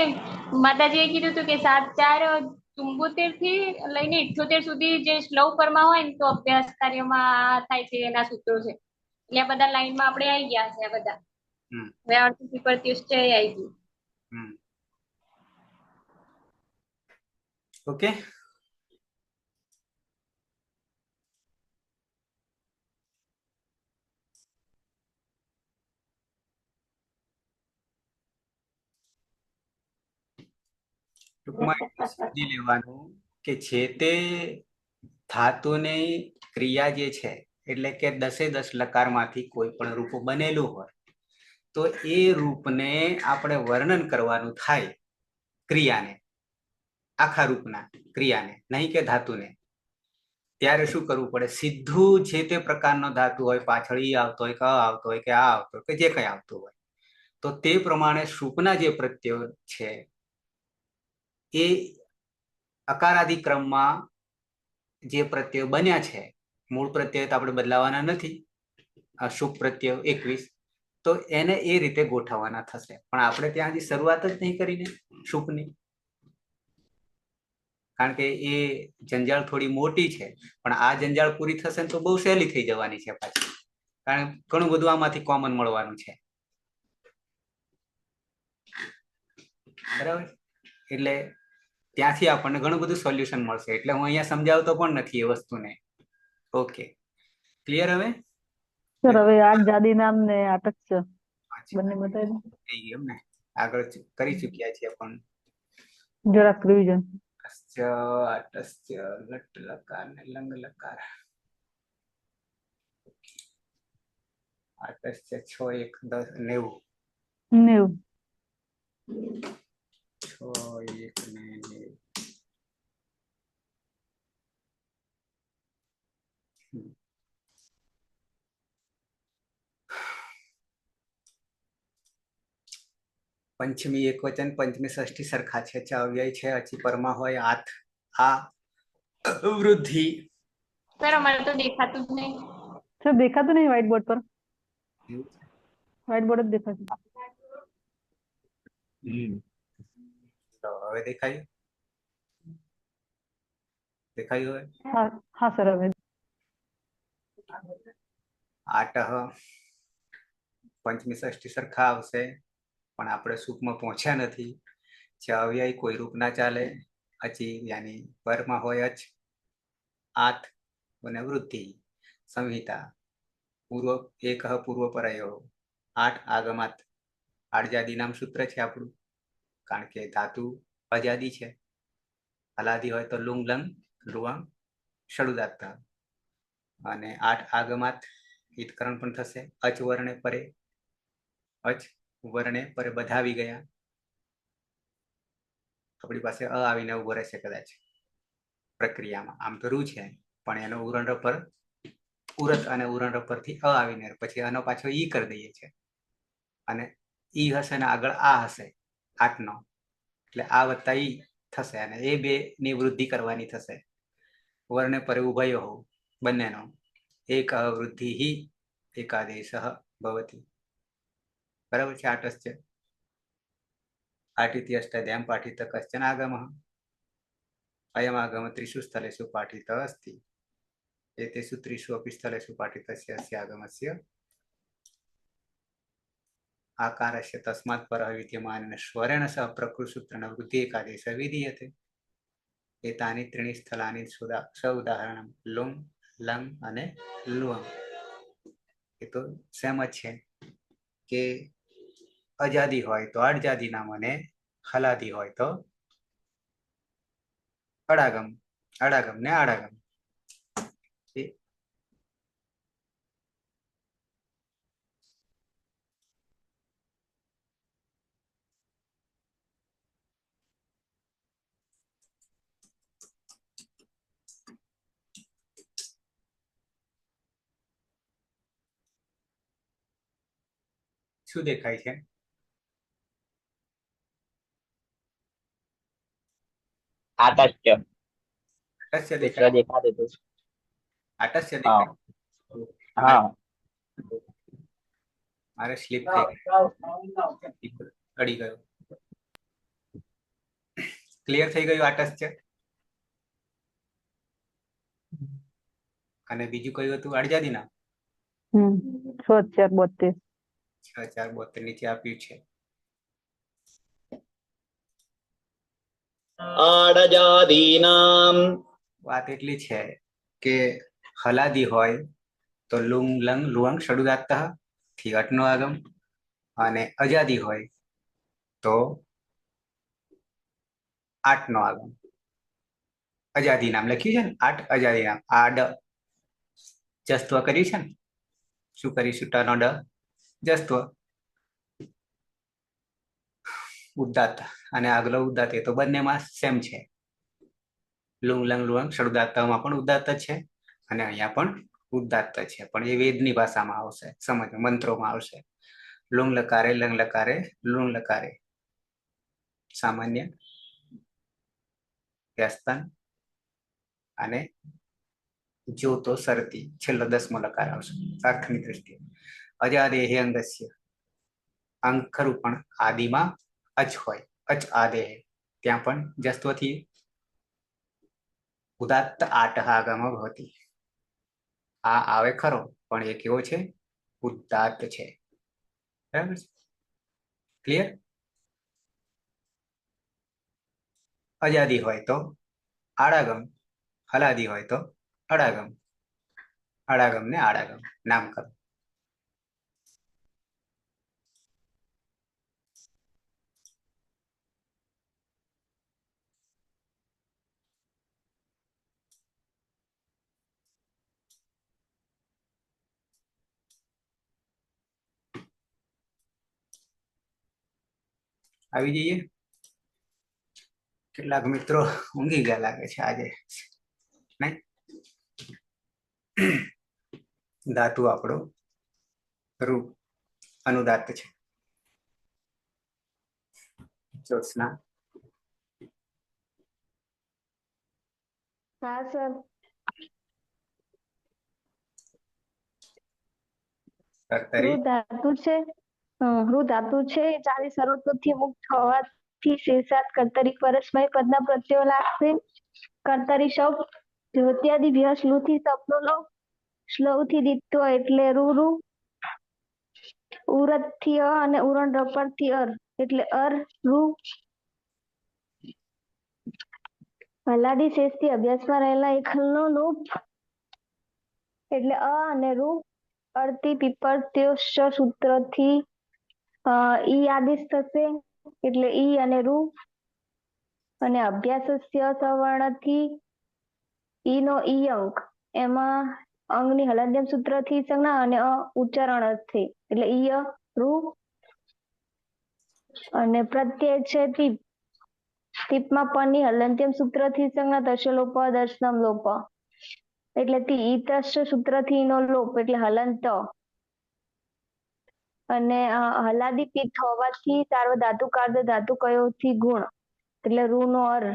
માતાજીએ કીધું હતું કે 7-4-74 થી લઈને 78 સુધી જે શ્લોકમાં હોય ને તો અભ્યાસ કાર્યમાં થાય છે, એના સૂત્રો છે. એટલે આ બધા લાઈનમાં આપણે આવી ગયા છે આ બધા. હવે અર્થી પ્રત્યુષ્ટ આવી ગયું. ઓકે. ટૂંકમાં એટલું સમજી લેવાનું કે જે તે ધાતુની ક્રિયા જે છે એટલે કે 10 લકારમાંથી કોઈ પણ રૂપ બનેલું હોય તો એ રૂપને આપણે વર્ણન કરવાનું થાય ક્રિયાને, આખા રૂપના ક્રિયાને, નહીં કે ધાતુને. ત્યારે શું કરવું પડે? સીધું જે તે પ્રકારનો ધાતુ હોય, પાછળ ઈ આવતો હોય, ક આવતો હોય, કે આ આવતો હોય, કે જે કંઈ આવતું હોય, તો તે પ્રમાણે સૂપના જે પ્રત્યયો છે એ અકારાદિ ક્રમમાં જે પ્રત્યયો બન્યા છે, મૂળ પ્રત્યય તો આપણે બદલાવાના નથી, સૂપ પ્રત્યય 21, તો એને એ રીતે ગોઠવવાના થશે. પણ આપણે ત્યાં હજી શરૂઆત જ નહીં કરીને સૂપની, કારણ કે એ જંજાળ થોડી મોટી છે. પણ આ જંજાળ પૂરી થશે તો બહુ સહેલી થઈ જવાની છે પાછી, કારણ કે ઘણું બધું આમાંથી કોમન મળવાનું છે. બરાબર? એટલે ત્યાંથી આપણને ઘણું બધું સોલ્યુશન મળશે. એટલે હું અહીંયા સમજાવતો પણ નથી એ વસ્તુને. Okay, clear? હવે સર હવે આ જાદી નામ ને આટસ્ય બંને બતાવી દો. એમ ને આગળ કરી ચૂક્યા છીએ પણ જરાક રિવિઝન. આટસ્ય, લટ લકાર ને લંગ લકાર. આટસ્ય 6 1 10 90. 6 1 ને 90. પંચમી એકવચન, પંચમી ષષ્ઠી સરખા છે. અવ્યય છે, અચી પરમાં હોય, આથ, આ, વૃદ્ધિ. સર અમારે તો દેખાતું જ નહીં. સર દેખાતું નહીં વ્હાઇટ બોર્ડ પર. વ્હાઇટ બોર્ડ જ દેખાતું. તો હવે દેખાયું? દેખાયું હવે? હા હા સર હવે. આટહ પંચમી ષષ્ઠી સરખા આવશે, પણ આપણે સૂપમાં પહોંચ્યા નથી. અવ્યય કોઈ રૂપ ના ચાલે. અચી યાની પરમાં હોય અચ, આથ અને વૃદ્ધિ. સંહિતા પૂર્વ એક પૂર્વ પરાયો, 8 આગમાત. આડજાદી નામ સૂત્ર છે આપણું, કારણ કે ધાતુ અજાદી છે. હલાદી હોય તો લુંગ લંગ લુઆંગ ષડુદાત્ત. અને 8 આગમાત હિતકરણ પણ થશે. અચ વર્ણે પરે, અચ વર્ણે પરે બધા આવી ગયા. આપણી પાસે અ આવીને ઉભો રહેશે કદાચ પ્રક્રિયામાં. આમ તો રૂ છે, પણ એનો ઉરણ પર ઉરત અને ઉરણ પરથી અ આવીને પછી આનો પાછો ઈ કરી દઈએ છે, અને ઈ હશે ને આગળ આ હશે 8 નો, એટલે આ વત્તા ઈ થશે, અને એ બે ની વૃદ્ધિ કરવાની થશે. વર્ણે પરે ઉભયો હોવ બંનેનો. એક વૃદ્ધિ એકાદેશ ભવતી. બરાબર છે? આટસ્ય પાઠિતિ અષ્ટાધ્યાયમ પાઠિત કશ્ચન આગમ. અયમ આગમ 3 સ્થલેષુ પાઠિત અસ્તિ. એતેષુ 3 अपि स्थलेषु पाठितस्य अस्य आगमस्य आकारस्य तस्मात् परः विद्यमानेन स्वरेण सह प्रकृतसूत्रेण वृद्धि एकादेशः विधीयते. एतानि त्रीणि स्थलानि उदाहरणं लुंग, लंग અને લુઅંગ. એ તો સેમ જ છે કે અજાદી હોય તો અડજાદી નામ, અને હલાદી હોય તો અડાગમ, અડાગમ ને આડાગમ. શું દેખાય છે? આટસ્ય આટસ્ય સૂત્ર દેખાય? દેખાતું હતું. આટસ્ય હા દેખાય? હા. મારે સ્લીપ થઈ ગઈ, અડી ગયો. ક્લિયર થઈ ગયું આટસ્ય? અને બીજું કયું હતું? અડજાદી નામ 6 4 32. 6 4 72 નીચે આપ્યું છે. આડજાદીનામ વાત એટલી છે કે હલાદી હોય તો લુંગ લંગ લુઅંગ ષડુદાત્ત થી 8 નો આગમ, અને અજાદી હોય તો 8 નો આગમ. અજાદી નામ લખ્યું છે ને, 8 અજાદી નામ. આડ જસ્ત્વ કર્યું છે ને, શું કરીશું? ટ નો ડ જસ્ત્વ. ઉદાત્ત અને આગલો ઉદાત્ત, એ તો બંનેમાં સેમ છે. લુંગ લંગ લુંગ ષડુદાત્તમાં પણ ઉદાત્ત છે અને અહીંયા પણ ઉદાત્ત છે, પણ એ વેદની ભાષામાં આવશે, સમજ મંત્રોમાં આવશે. લુંગ લકારે લંગ લકારે લુંગ લકારે સામાન્ય વ્યસ્તન અને જો તો સરતી છેલ્લો 10મો લકાર આવશે અર્થની દ્રષ્ટિએ. અજાદેહે અંગસ્ય, અંગ ખરું પણ આદિમાં અચ હોય, અચ આદેહ, ત્યાં પણ જસ્ત્વથી ઉદાત્ત આટ આગમ ભવતી. આ આવે ખરો પણ એ કેવો છે? ઉદાત્ત છે. બરાબર છે? ક્લિયર? અજાદી હોય તો આડાગમ, હલાદી હોય તો અડાગમ. અડાગમ ને આડાગમ નામકરણ. આવી જઈએ. કેટલાક મિત્રો ઊંઘી ગયા લાગે છે આજે, નહીં? ધાતુ આપણો રૂપ અનુદાત્ત છે. જ્યોત્સના હા સર. કર્તરી ઋ ધાતુ છે. ઋ ધાતુ છે એ 40 સર્વત્વથી મુક્ત હોવાથી શેષાત કર્તરી પરસ્મય પદના પ્રત્યયો લાગશે. કર્તરી શબ્દ જ્યોત્યાદિ વ્યસ લુથી સપનો લો, શ્લવથી દિત્વ એટલે રૂ, ઉરતથી અ અને ઉરણ રપરથી અર એટલે અર રૂ. હલાદી શેષથી અભ્યાસમાં રહેલા એકલનો લોપ એટલે અ અને રૂ. અર્થી પીપર ત્યો સૂત્રથી ઈ આદેશ થશે એટલે ઈ અને રૂ. અને અભ્યાસસ્ય સવર્ણથી ઈ નો ઈ અંક, એમાં અંગની હલદ્યમ સૂત્રથી સંજ્ઞા અને ઉચ્ચારણ અર્થે એટલે ઈ રૂ. અને પ્રત્યય છે ટીપ, ટીપમાં પની હલંત્યમ સૂત્રથી સંજ્ઞા તસ્ય લોપ દર્શનમ લોપ એટલે ઈ તસ્ય સૂત્રથી નો લોપ એટલે હલંત. અને હલાદી પિત્ત હોવાથી સાર્વધાતુ કાર્દ ધાતુ કયોથી ગુણ એટલે રૂ નો અર,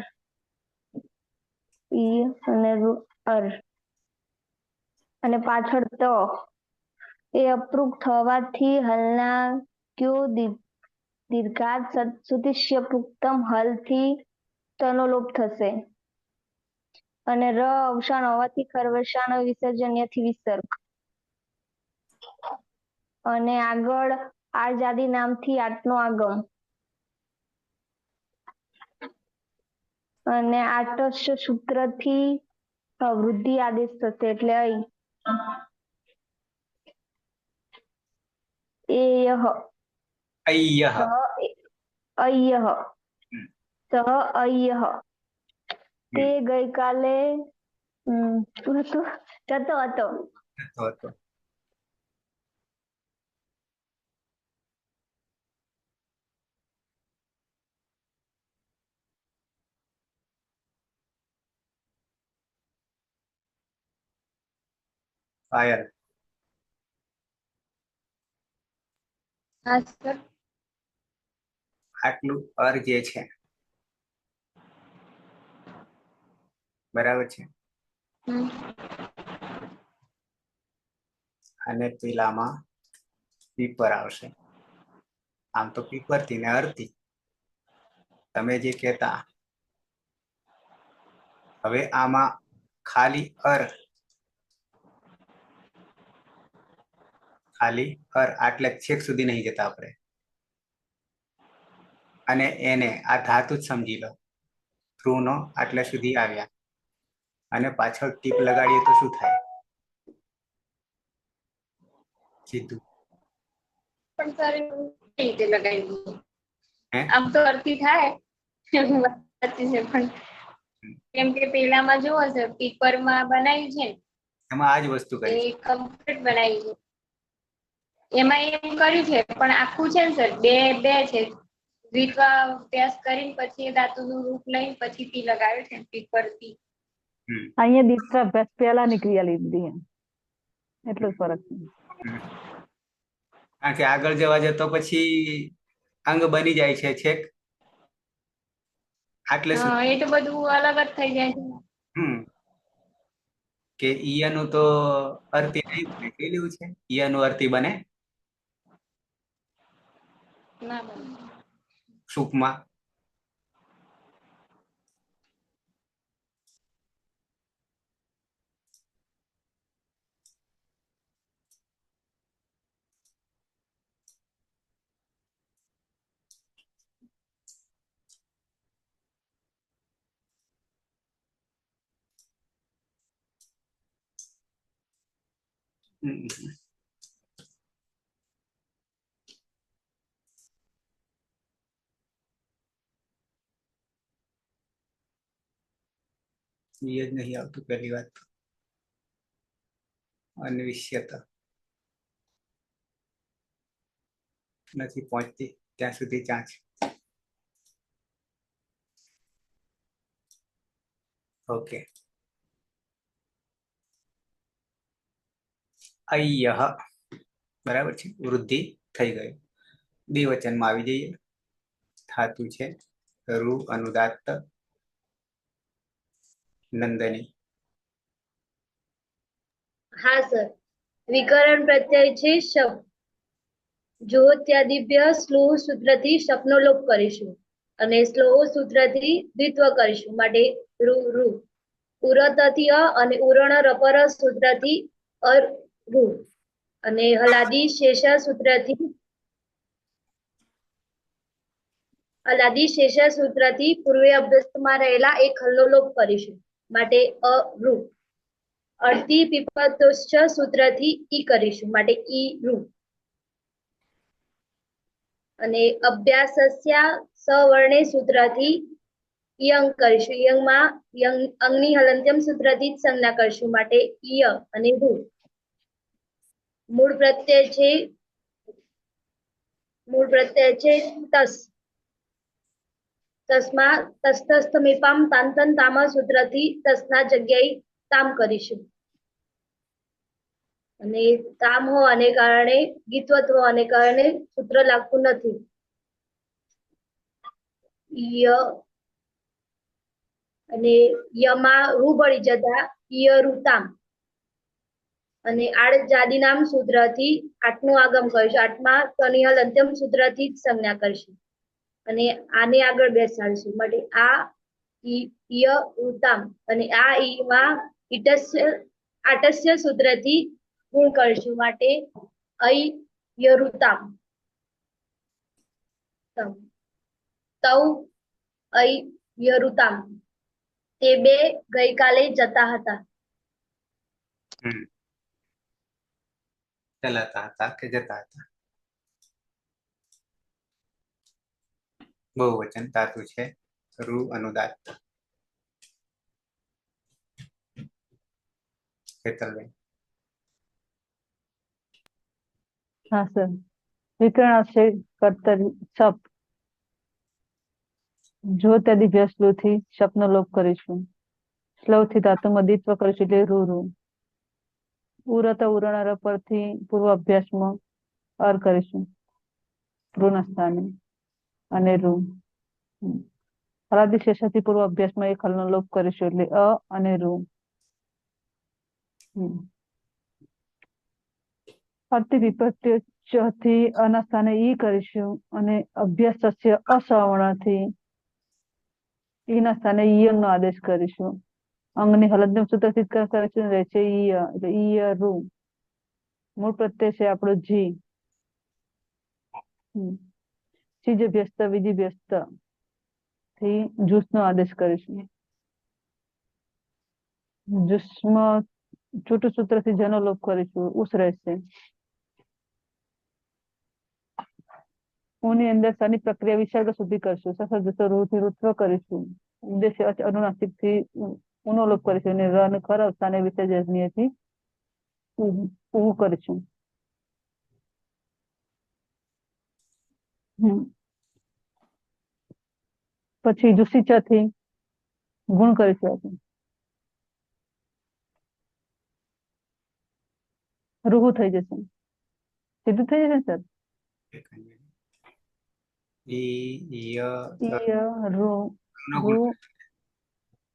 ઈ અને રૂ અર. અને પાછળ તો એ અપૃક્ત હોવાથી હલના ક્યુ દીર્ઘાત સુતિષ્ય પુક્તમ હલથી તનો લોપ થશે. અને ર અવસાન હોવાથી ખરવસાન વિસર્જન્યથી વિસર્ગ. અને આગળ આજાદી નામથી આટનો આગમ. અને આટસ્ય સૂત્રથી વૃદ્ધિ આદેશ થશે એટલે અહીં એયહ અય્યહ અય્યહ સહ અય્યહ. તે ગઈકાલે શું હતું? જતો હતો. હતો. ફાયર. હા સર. આટલું અર જે છે બરાબર છે, અને પેલામાં પીપર આવશે. આમ તો પીપરથી ને અરથી તમે જે કહેતા. હવે આમાં ખાલી અર આટલે છેક સુધી નહીં જતા આપણે. અને એને આ ધાતુ જ સમજી લો, ધ્રુવ નો આટલે સુધી આવ્યા અને પાછળ ટીપ લગાડીએ તો શું થાય? સીધું. પણ સર એવું કઈ રીતે લગાવ્યું? હે? આમ તો અર્થી થાય સાચી છે, પણ કેમ કે પેલામાં જોવો છે પીપરમાં બનાવ્યું છે એમાં આ જ વસ્તુ એ કરી છે. કમ્પ્લીટ બનાવી છે. એમાં એમ કર્યું છે પણ આખું છે ને સર બે બે છે. દ્વિત્વા અભ્યાસ કરીને પછી એ ધાતુનું રૂપ લઈને પછી તી લગાવ્યું છે પીપર તી. અહીંયા દ્વિત્વ અભ્યાસ પહેલાની ક્રિયા લીધી એટલો જ ફરક છે. કારણ કે આગળ જવા જતો પછી અંગ બની જાય છે છેક આટલે સુધી. એ તો બધું અલગ જ થઈ જાય છે. કે ઈયાનું તો અર્થી નહીં બને. કઈ લેવું છે ઈયાનું અર્થી બને ના બને. સૂપમાં. એ જ નહીં આવતું પહેલી વાત તો. અનિશ્ચયતા નથી પહોંચતી ત્યાં સુધી ચાંચ. ઓકે. અય્યહ બરાબર છે. વૃદ્ધિ થઈ ગઈ. દ્વિવચનમાં આવી જઈએ. ધાતુ છે રૂ અનુદાત્ત નંદની. હા સર, વિકરણ પ્રત્યય છે શબ. જો ત્યાદિભ્ય સ્લોહ સૂત્રથી શપનો લોપ કરીશું અને સ્લોહ સૂત્રથી દ્વિત્વ કરીશું માટે રૂ રૂ. ઉરતથી અ અને ઉરણ રપર સૂત્રથી અર રૂ અને હલાદી શેષા સૂત્રથી પૂર્વે અભ્યસ્તમાં રહેલા એક હલનો લોપ કરીશું માટે અ રૂ. અર્થી પીપતોશ્ચ સૂત્રથી ઈ કરીશું માટે ઈ રૂ અને અભ્યાસસ્યા સવર્ણે સૂત્રથી યંગ કરીશું. યંગમાં યંગ અંગની હલંત્યમ સૂત્રથી જ સંજ્ઞા કરીશું માટે ય અને રૂ. મૂળ પ્રત્યય છે તસ. તસ્મા તસ્તસ્તમીપામ તાંતન તામા સૂત્રથી તસના જગ્યાએ તામ કરીશું અને તામ હોવાને કારણે ગીતવત્વ હોવાને કારણે સૂત્ર લાગતું નથી. ય અને યમાં રૂ ભળી જતા ય રૂતામ અને આડ જાદી નામ સૂત્રથી આઠનું આગમ કરીશું. આઠમાં તનિહલ અંત્યમ સૂત્રથી જ સંજ્ઞા કરીશું અને આને આગળ બેસાડીશું માટે આ ય રૂતામ અને આ ઈમાં આટસ્ય સૂત્રથી ગુણ કરીશું માટે ઐ યરુતામ. તૌ ઐ યરુતામ. તે બે ગઈકાલે જતા હતા. ચલાતા હતા કે જતા હતા. બહુવચન ધાતુ છે રૂ અનુદાત્ત. હેતલબેન. હા સર, વિકરણાશય કર્તરી સપ. જો ત્યાદિભ્ય સ્લોથી શપનો લોપ કરીશું. સ્લોથી ધાતુમાં દ્વિત્વ કરીશું એટલે રૂ રૂ. ઉરત ઉરણ પરથી પૂર્વ અભ્યાસમાં અર કરીશું રૂના સ્થાને અને રૂ. હલાદી શેષાથી પૂર્વ અભ્યાસમાં એક હલનો લોપ કરીશું એટલે અ અને રૂ. અર્થી વિપત્તિથી અના સ્થાને ઈ કરીશું અને અભ્યાસ અસવર્ણથી ઈના સ્થાને ઈયનો આદેશ કરીશું. અંગની હલનદમ સૂત્રથી કરીશું રહે છે ઈય એટલે ઈય રૂ. મૂળ પ્રત્યય છે આપણો જી. ચીજ વ્યસ્ત વિધિ વ્યસ્ત થી જૂસનો આદેશ કરીશું. જૂસમાં છોટું સૂત્રથી જનો લોપ કરીશું ઉસ રહેશે. ઉની અંદર સની પ્રક્રિયા વિસર્ગ સુધી કરશું. સફળ જતો રૂથી ઋત્વ કરીશું. ઉદ્દેશ્ય અનુનાસિક થી ઉનો લોપ કરીશું અને ર અને ખર અવસ્થાને વિસર્જનીયથી ઉ કરીશું. પછી જુસીચા થી ગુણ કરીશું આપણે. રૂહુ થઈ જશે. સીધું થઈ જશે સર.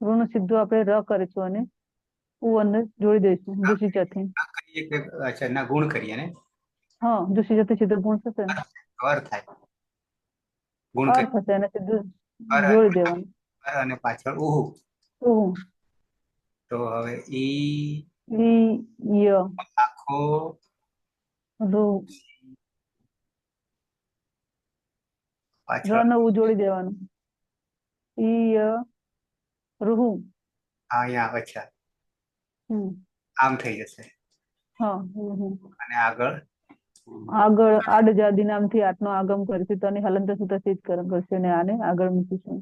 નું સીધું આપણે ર કરીશું અને ઉ અંદર જોડી દઈશું જુસીચા થી. અચ્છા ના ગુણ કરીએ ને. હા જુસીચા થી સીધું ગુણ થશે ને. અર થાય ગુણ અર થશે અને સીધું જોડી દેવાનું. અને પાછળ ઉહુ. ઉહુ. તો હવે ઈ ય આખો રૂ પાછળ ર ને ઉ જોડી દેવાનું. ય રૂહુ. અહીંયા અચ્છા આમ થઈ જશે. હા અને આગળ આડજાદી નામથી આટનો આગમ કરીશું તો હલંત સૂત્ર સિદ્ધ કરશે અને આને આગળ મૂકીશું.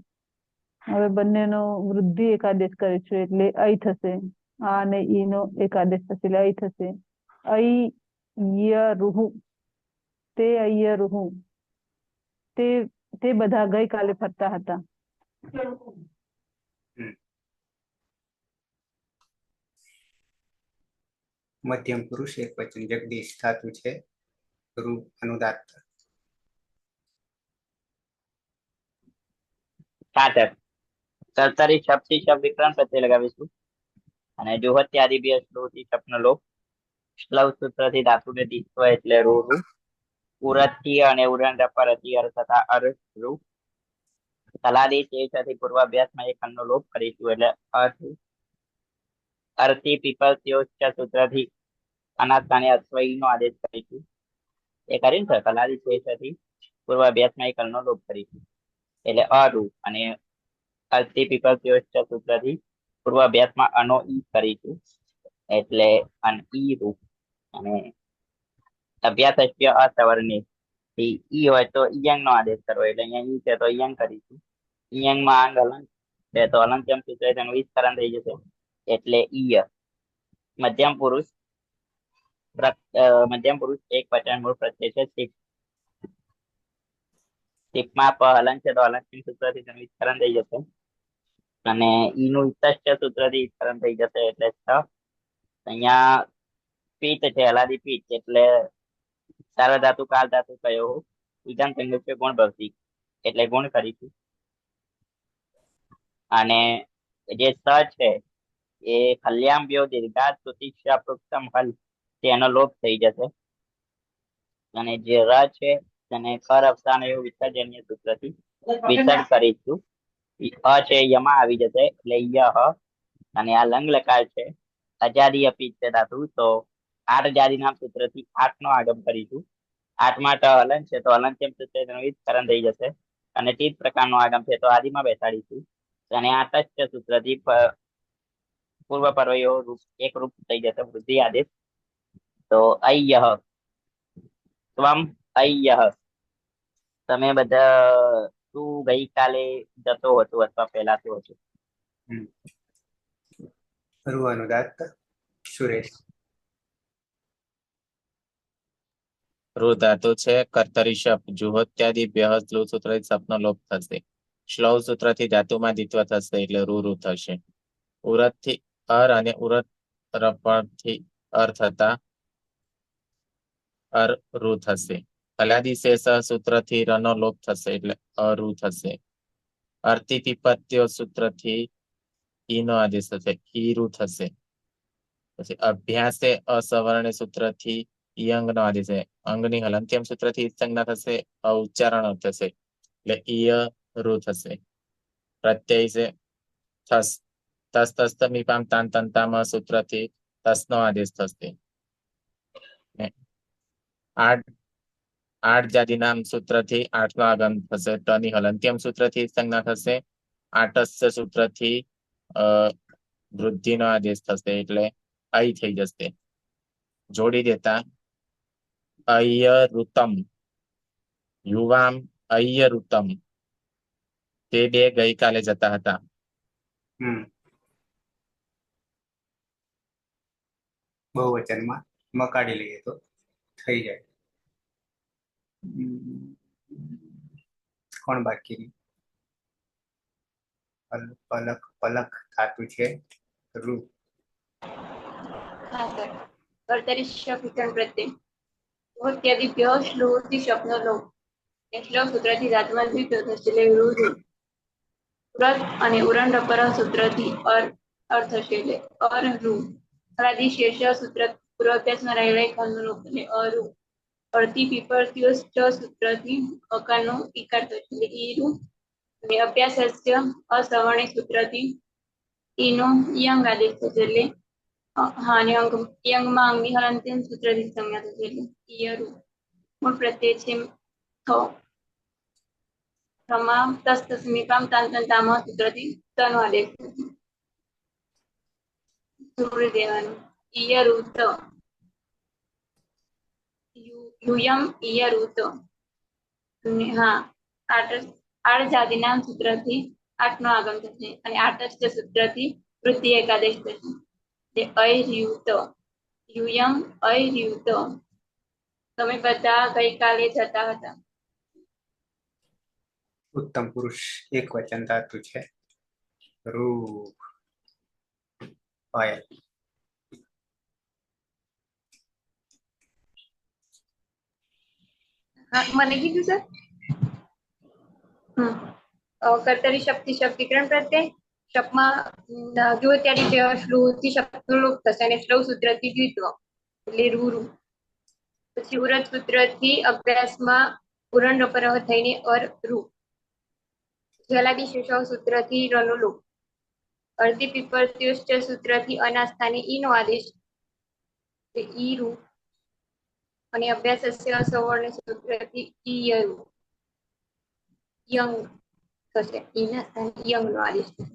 હવે બંનેનો વૃદ્ધિ એકાદેશ કરીશું એટલે અય થશે. આ અને ઈ નો એકાદેશ થશે એટલે અય થશે. અય રૂહુ. તે અય રૂહુ. તે બધા ગઈકાલે ફરતા હતા. મધ્યમ પુરુષ એક વચન જગદીશ ધાતુ છે રૂપ અનુદાત્ત. સાતર કર્તરી શબ્દ થી શબ્દ વિકરણ પ્રત્યય લગાવીશું અને જોહત્યાદિ બે શ્લોથી શબ્દનો લોપ. શ્લવ સૂત્ર થી ધાતુ ને દીત્વ એટલે રૂ રૂ. ઉરથી અને ઉરણ પરથી અર્થ તથા અર રૂ. તલાદી થી પૂર્વાભ્યાસમાં એક ખંડનો લોપ કરીશું એટલે અર્થ. અર્થી પીપલ સૂત્ર થી અનાથાને અથવા ઈ નો આદેશ કરીશું. એ કરીને સર તલાદી થી પૂર્વાભ્યાસમાં એક ખંડનો લોપ કરીશું એટલે અરુ. અને અર્થી પીપલ સૂત્ર થી પૂર્વાભ્યાસમાં અનો ઈ કરીશું એટલે ઈ રૂપ. અને અભ્યાસ અસવર્ણિત ઈ હોય તો ઈયંગ નો આદેશ કરવો એટલે અહીંયા ઈ છે તો ઈયંગ કરીશું. ઈયંગ માં આંગ હલન છે તો હલંત્યમ સૂત્ર તેનું વિસ્તરણ થઈ જશે એટલે ઈય. મધ્યમ પુરુષ એક વચન મૂળ પ્રત્યય છે શિપ. શિપમાં હલન છે તો હલંત્યમ સૂત્ર થી તેનું વિસ્તરણ થઈ જશે અને ઈનું ઇતશ્ચ સૂત્ર થી વિસ્તરણ થઈ જશે એટલે અહીંયા પીત છે હલાદી પીત એટલે સારા ધાતુ કાલ ધાતુ કયો વિધાન સંયુક્ત ગુણ ભવતી એટલે ગુણ કરીશું. અને જે સ છે એ કલ્યામ્યો દીર્ઘાત સુતિક્ષા પૃક્તમ હલ તેનો લોપ થઈ જશે અને જે ર છે તેને કર અવસાન એવું વિસર્જન્ય સૂત્રથી વિસર્ગ કરીશું. અ છે યમાં આવી જશે એટલે યહ. અને આ લંગ લકાર છે અજાદી અપીત છે ધાતુ તો આઠ જાદી નામ સૂત્રથી આઠ નો આગમ કરીશું. આઠમાં હલન છે તો હલંત્યમ સૂત્ર તેનું વિસ્તરણ થઈ જશે અને તે જ પ્રકારનો આગમ છે તો આદિમાં બેસાડીશું અને આતશ્ચ સૂત્રથી પૂર્વ પરવયો એક રૂપ થઈ જશે વૃદ્ધિ આદેશ તો અય્યહ ત્વમ અય્યહ. તમે બધા તું ગઈકાલે જતો હતો અથવા પહેલાતું હતું. રૂ અનુદાત્ત સુરેશ. રૂ ધાતુ છે કર્તરી શબ્દ જુહોત્યાદિ ભ્યઃ સ્લુવ સૂત્ર શબ્દનો લોપ થશે. શ્લવ સૂત્ર થી ધાતુમાં દ્વિત્વ થશે એટલે રૂ થશે. ઉરત થી અર અને ઉરત થી અર થતા અર રૂ થશે. કલાદી શેષ સૂત્ર થી રનો લોપ થશે એટલે અરુ થશે. અર્થી પીપત્યો સૂત્ર થી ઈ નો આદેશ થશે ઈરુ થશે. પછી અભ્યાસે અસવર્ણ સૂત્ર થી ઈયંગ નો આદેશ છે અંગની હલંત્યમ સૂત્ર થી સંજ્ઞા થશે ઉચ્ચારણ થશે એટલે ઈય રૂ થશે. પ્રત્યય છે થસ તસ તસ મીપામ તાન તંતામ સૂત્ર થી તસ નો આદેશ થશે. આઠ જાતિ નામ સૂત્ર થી આઠ નો આગમ થશે ટની હલંત્યમ સૂત્ર થી સંજ્ઞા થશે. આઠસ્ય સૂત્ર થી વૃદ્ધિ નો આદેશ થશે એટલે અય થઈ જશે. જોડી દેતા અય્ય ઋતમ યુવામ અય્ય ઋતમ તે બે ગઈકાલે જતા હતા. બહુવચનમાં મકાડી લઈએ તો થઈ જાય. કોણ બાકી રહ્યું? પલક પલક ધાતુ છે રૂ. હા સર. કર્તરી વિકરણ પ્રત્યય ભૂત્યાદિભ્ય શ્લોથી શબ્દનો લોપ. એ શ્લોક સૂત્રથી ધાતુમાં દ્વિત્વ થશે એટલે રૂ રૂ. વ્રત અને ઉરણ રપર સૂત્રથી અર્થ થશે એટલે અર રૂ. અરાદી શેષ સૂત્ર પૂર્વાભ્યાસમાં રહેલા એક અનુ લોપ એટલે અરુ. અડધી પીપળતીઓ ચ સૂત્રથી અકારનો ઇકાર થશે એટલે ઈરુ. અને અભ્યાસસ્ય અસવર્ણી સૂત્રથી ઈનો યંગ આદેશ થશે એટલે હા અને યંગમાં અંગની હલંત્યમ સૂત્રથી સંજ્ઞા થશે એટલે ઈયરુ. મૂળ પ્રત્યય છે થ. થમાં તસ્ત સમીપામ તામાં સૂત્રથી તનો આદેશ થશે. જોડી દેવાનું ઈયરુત. યુયમ ઈયરુત. હા આડ જાતિના સૂત્રથી આઠનો આગમ થશે અને આઠસ્થ સૂત્રથી વૃદ્ધિ એકાદેશ થશે. તે અયર્યુત. યુયમ અયર્યુત. તમે બધા ગઈકાલે જતા હતા. ઉત્તમ પુરુષ એક વચન ધાતુ છે રૂ. પાયલ. મને કીધું સર. કર્તરી શક્તિ શબ્દીકરણ પ્રત્યય શબ્દમાં જો ત્યારે શ્લુથી શબ્દનો લોપ થશે અને શ્લવ સૂત્રથી દ્વિત્વ એટલે રૂ રૂ. પછી ઉરત સૂત્રથી અભ્યાસમાં ઉરણ રપરહ થઈને અર રૂ. જલાદી શેષવ સૂત્રથી રનો લોપ. અર્ધી પીપળત્યુશ્ચ સૂત્રથી અના સ્થાને ઈનો આદેશ ઈ રૂ. અને અભ્યાસસ્ય સવર્ણ સૂત્રથી ઈયરુ. યંગ થશે ઈના સ્થાને યંગ નો આદેશ થશે.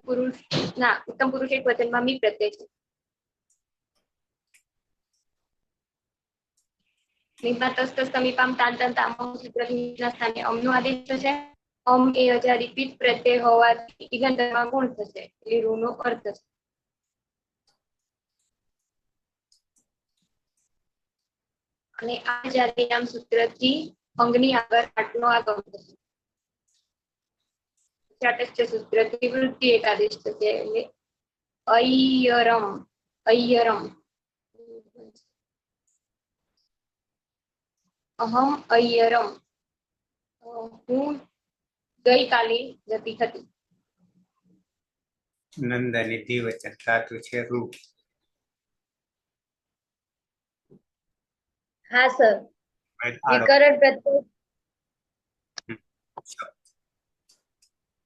પુરુષ ના ઉત્તમ પુરુષ એક વચનમાં મી પ્રત્યય છે. નિપાતસ્ત સમીપામ તાંતન તામો સૂત્રથી ના સ્થાને અમનો આદેશ થશે. અમ એ અજાદિપિત પ્રત્યય હોવાથી ઈગંતરમાં ગુણ થશે એટલે રૂનો અર્થ થશે. અને આ જાતિ નામ સૂત્રથી અંગની આગળ આટનો આગમ થશે. ચાટસ્ય સૂત્રથી વૃદ્ધિ એકાદેશ થશે એટલે અય્યરમ. અય્યરમ. અહમ અય્યરમ. હું ગઈકાલે જતી હતી. નંદની દ્વિવચન ધાતુ છે રૂ. હા સર. આડો વિકરણ પ્રત્યય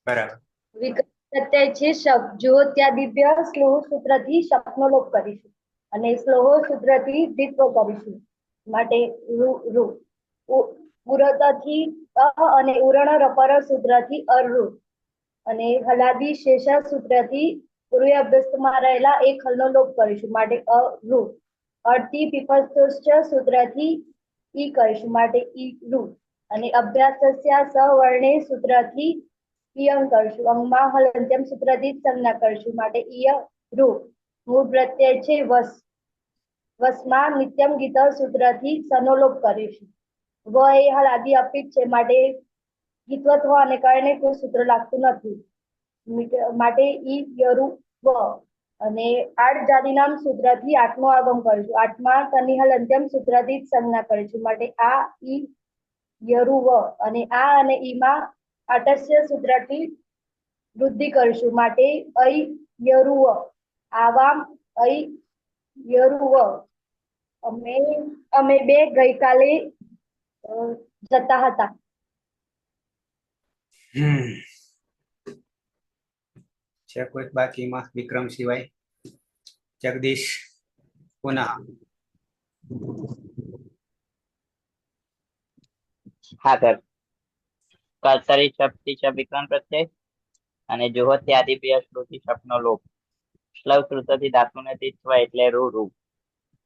બરાબર. વિકરણ પ્રત્યય છે શબ્દ જો ત્યાં દિવ્ય સ્લોહ સૂત્રથી શબ્દનો લોપ કરીશું અને સ્લોહ સૂત્રથી દ્વિત્વ કરીશું માટે રૂ રૂ. ઉરતથી અને ઉરણ રપર સૂત્રથી અરુ અને હલાદી શેષા સૂત્રથી પૂર્વે અભ્યસ્તમાં રહેલા એક હલનો લોપ કરીશું માટે અરુ. અડધી પીપળસ્ત સૂત્રથી ઈ કરીશું માટે ઈ રૂ. અને અભ્યાસસ્ય સવર્ણે સૂત્રથી ઈયંગ કરશું અંગમાં હલંત્યમ સૂત્રથી સંજ્ઞા કરશું માટે ઈય રૂ. મૂળ પ્રત્યય છે વસ. વસમાં નિત્યમ ગીત સૂત્રથી સનોલોપ કરીશું. વ એ હલાદી અપિત છે માટે ગીત્વ થવાને કારણે કોઈ સૂત્ર લાગતું નથી માટે ઈ યરુ વ. અને આઠ જાતિનામ સૂત્રથી આઠનો આગમ કરીશું. આઠમાં તનિહલ અંત્યમ સૂત્રથી સંજ્ઞા કરીશું માટે આ ઈ યરુ વ. અને આ અને ઈમાં આટસ્ય સૂત્રથી વૃદ્ધિ કરીશું માટે અય યરુવ. આવામ અય યરુવ. અમે બે ગઈકાલે જતા હતા. છે કોઈ બાકીમાં વિક્રમ સિવાય? જગદીશ પુનઃ. હા સર. કર્તરી શબ્દ વિકરણ પ્રત્યય અને જુહોત્યાદિભ્ય શ્રુતિ શબ્દનો લોપ. શ્લવ સૂત્રથી ધાતુને દિત્વ એટલે રૂ રૂ.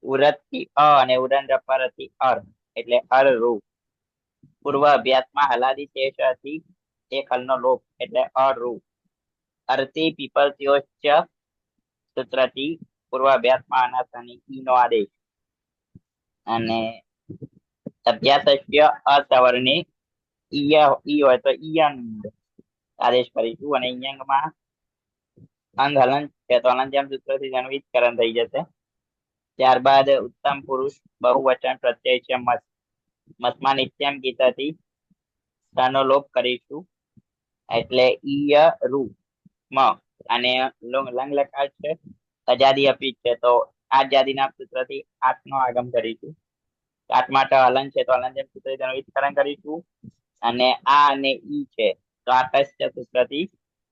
ઉરત થી અ અને ઉડન રપરથી અર એટલે અર રૂ. પૂર્વ અભ્યાસમાં હલાદી શેષથી એક હલનો લોપ એટલે અરુ. અરતી પીપળત્યોચ્ચ સૂત્રથી પૂર્વાભ્યાસમાં અનાથાની ઈ નો આદેશ અને અભ્યાસસ્ય અસવર્ણે ઈ હોય તો ઈયંગ આદેશ કરીશું અને ઈયંગમાં અંગ હલન છે તો હલનચલન સૂત્રથી જન્મિતકરણ થઈ જશે. ત્યારબાદ ઉત્તમ પુરુષ બહુવચન પ્રત્યય છે મત. મતમાં નિત્યમ ગીતાથી નો લોપ કરીશું એટલે ઈય રૂ મ અને લંગ લકાર છે અજાદી અપીત છે તો આ જાદીના સૂત્રથી આઠ નો આગમ કરીશું. આઠ માટે હલન છે તો હલન સૂત્ર જન્મિતકરણ કરીશું અને આ અને ઈ છે તો આકાશ્ય સૂત્રથી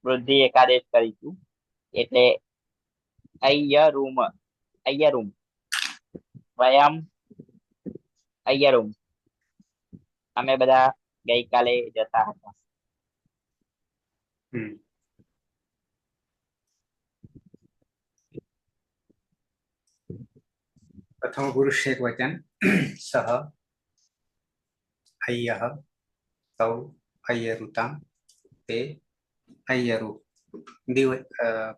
વૃદ્ધિ એકાદેશ કરીશું એટલે અય્યરૂમ અય્યરૂમ વયમ અય્યરૂમ. અમે બધા ગઈકાલે જતા હતા. પ્રથમ પુરુષ એક વચન સહ અય્યઃ તૌ અય્યરુતામ તે અય્યરુ.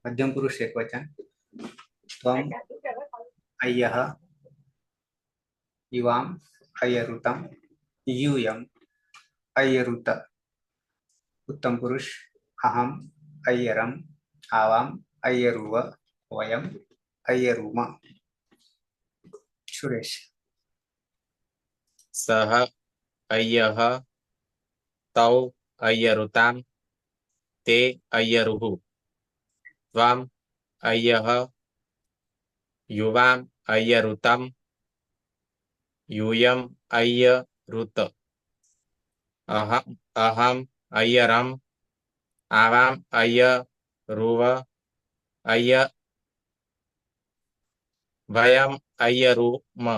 મધ્યમ પુરુષ એક વચન ત્વમ અય્યઃ યુવામ અય્યરુતમ यूयम अय्यरुत. उत्तम पुरुष अहम अय्यरम आवाम अय्यरुव वयम अय्यरुम. सुरेश. सः अय्यः तौ अय्यरुतां ते अय्यरुः त्वम् अय्यः युवाम् अय्यरुतम् यूयम् अय्यरुत अहम् अय्यरम् आवाम् अय्यरुव वयम् अय्यरुम.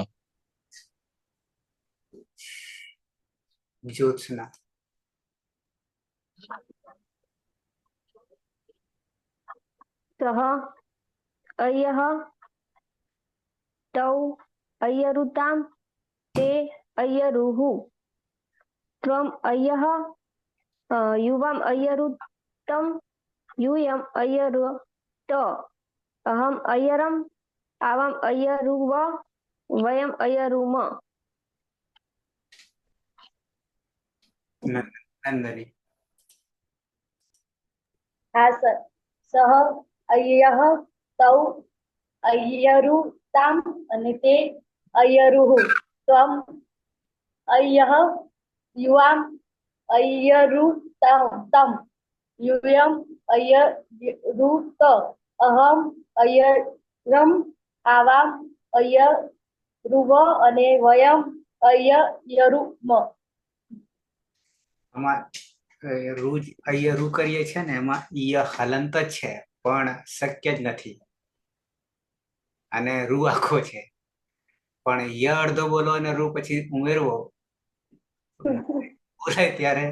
ज्योत्सना. सः अय्यः तौ अय्यरुतां ते अय्यरुः त्वम् अय्यः युवाम् अय्यरुतं यूयम् अय्यरुत अहम् अय्यरम् आवाम् अय्यरुव वयम् अय्यरुम. नंदनी. હા સર. સહ અય્યઃ તૌ અય્યરુતામ અને તે અય્યરુઃ ત્વમ અય્યઃ યુવામ અય્યરુતમ यूयम अय्यरुत अहम अय्यरम आवाम अय्यरुव અને વયમ અય્યરુમ. આમાં રૂજ અય્યરુ કરીએ છે ને એમાં ઈય હલંત જ છે પણ શક્ય જ નથી અને રૂ આખો છે પણ ય અડધો બોલો અને રૂ પછી ઉમેરવો બોલાય ત્યારે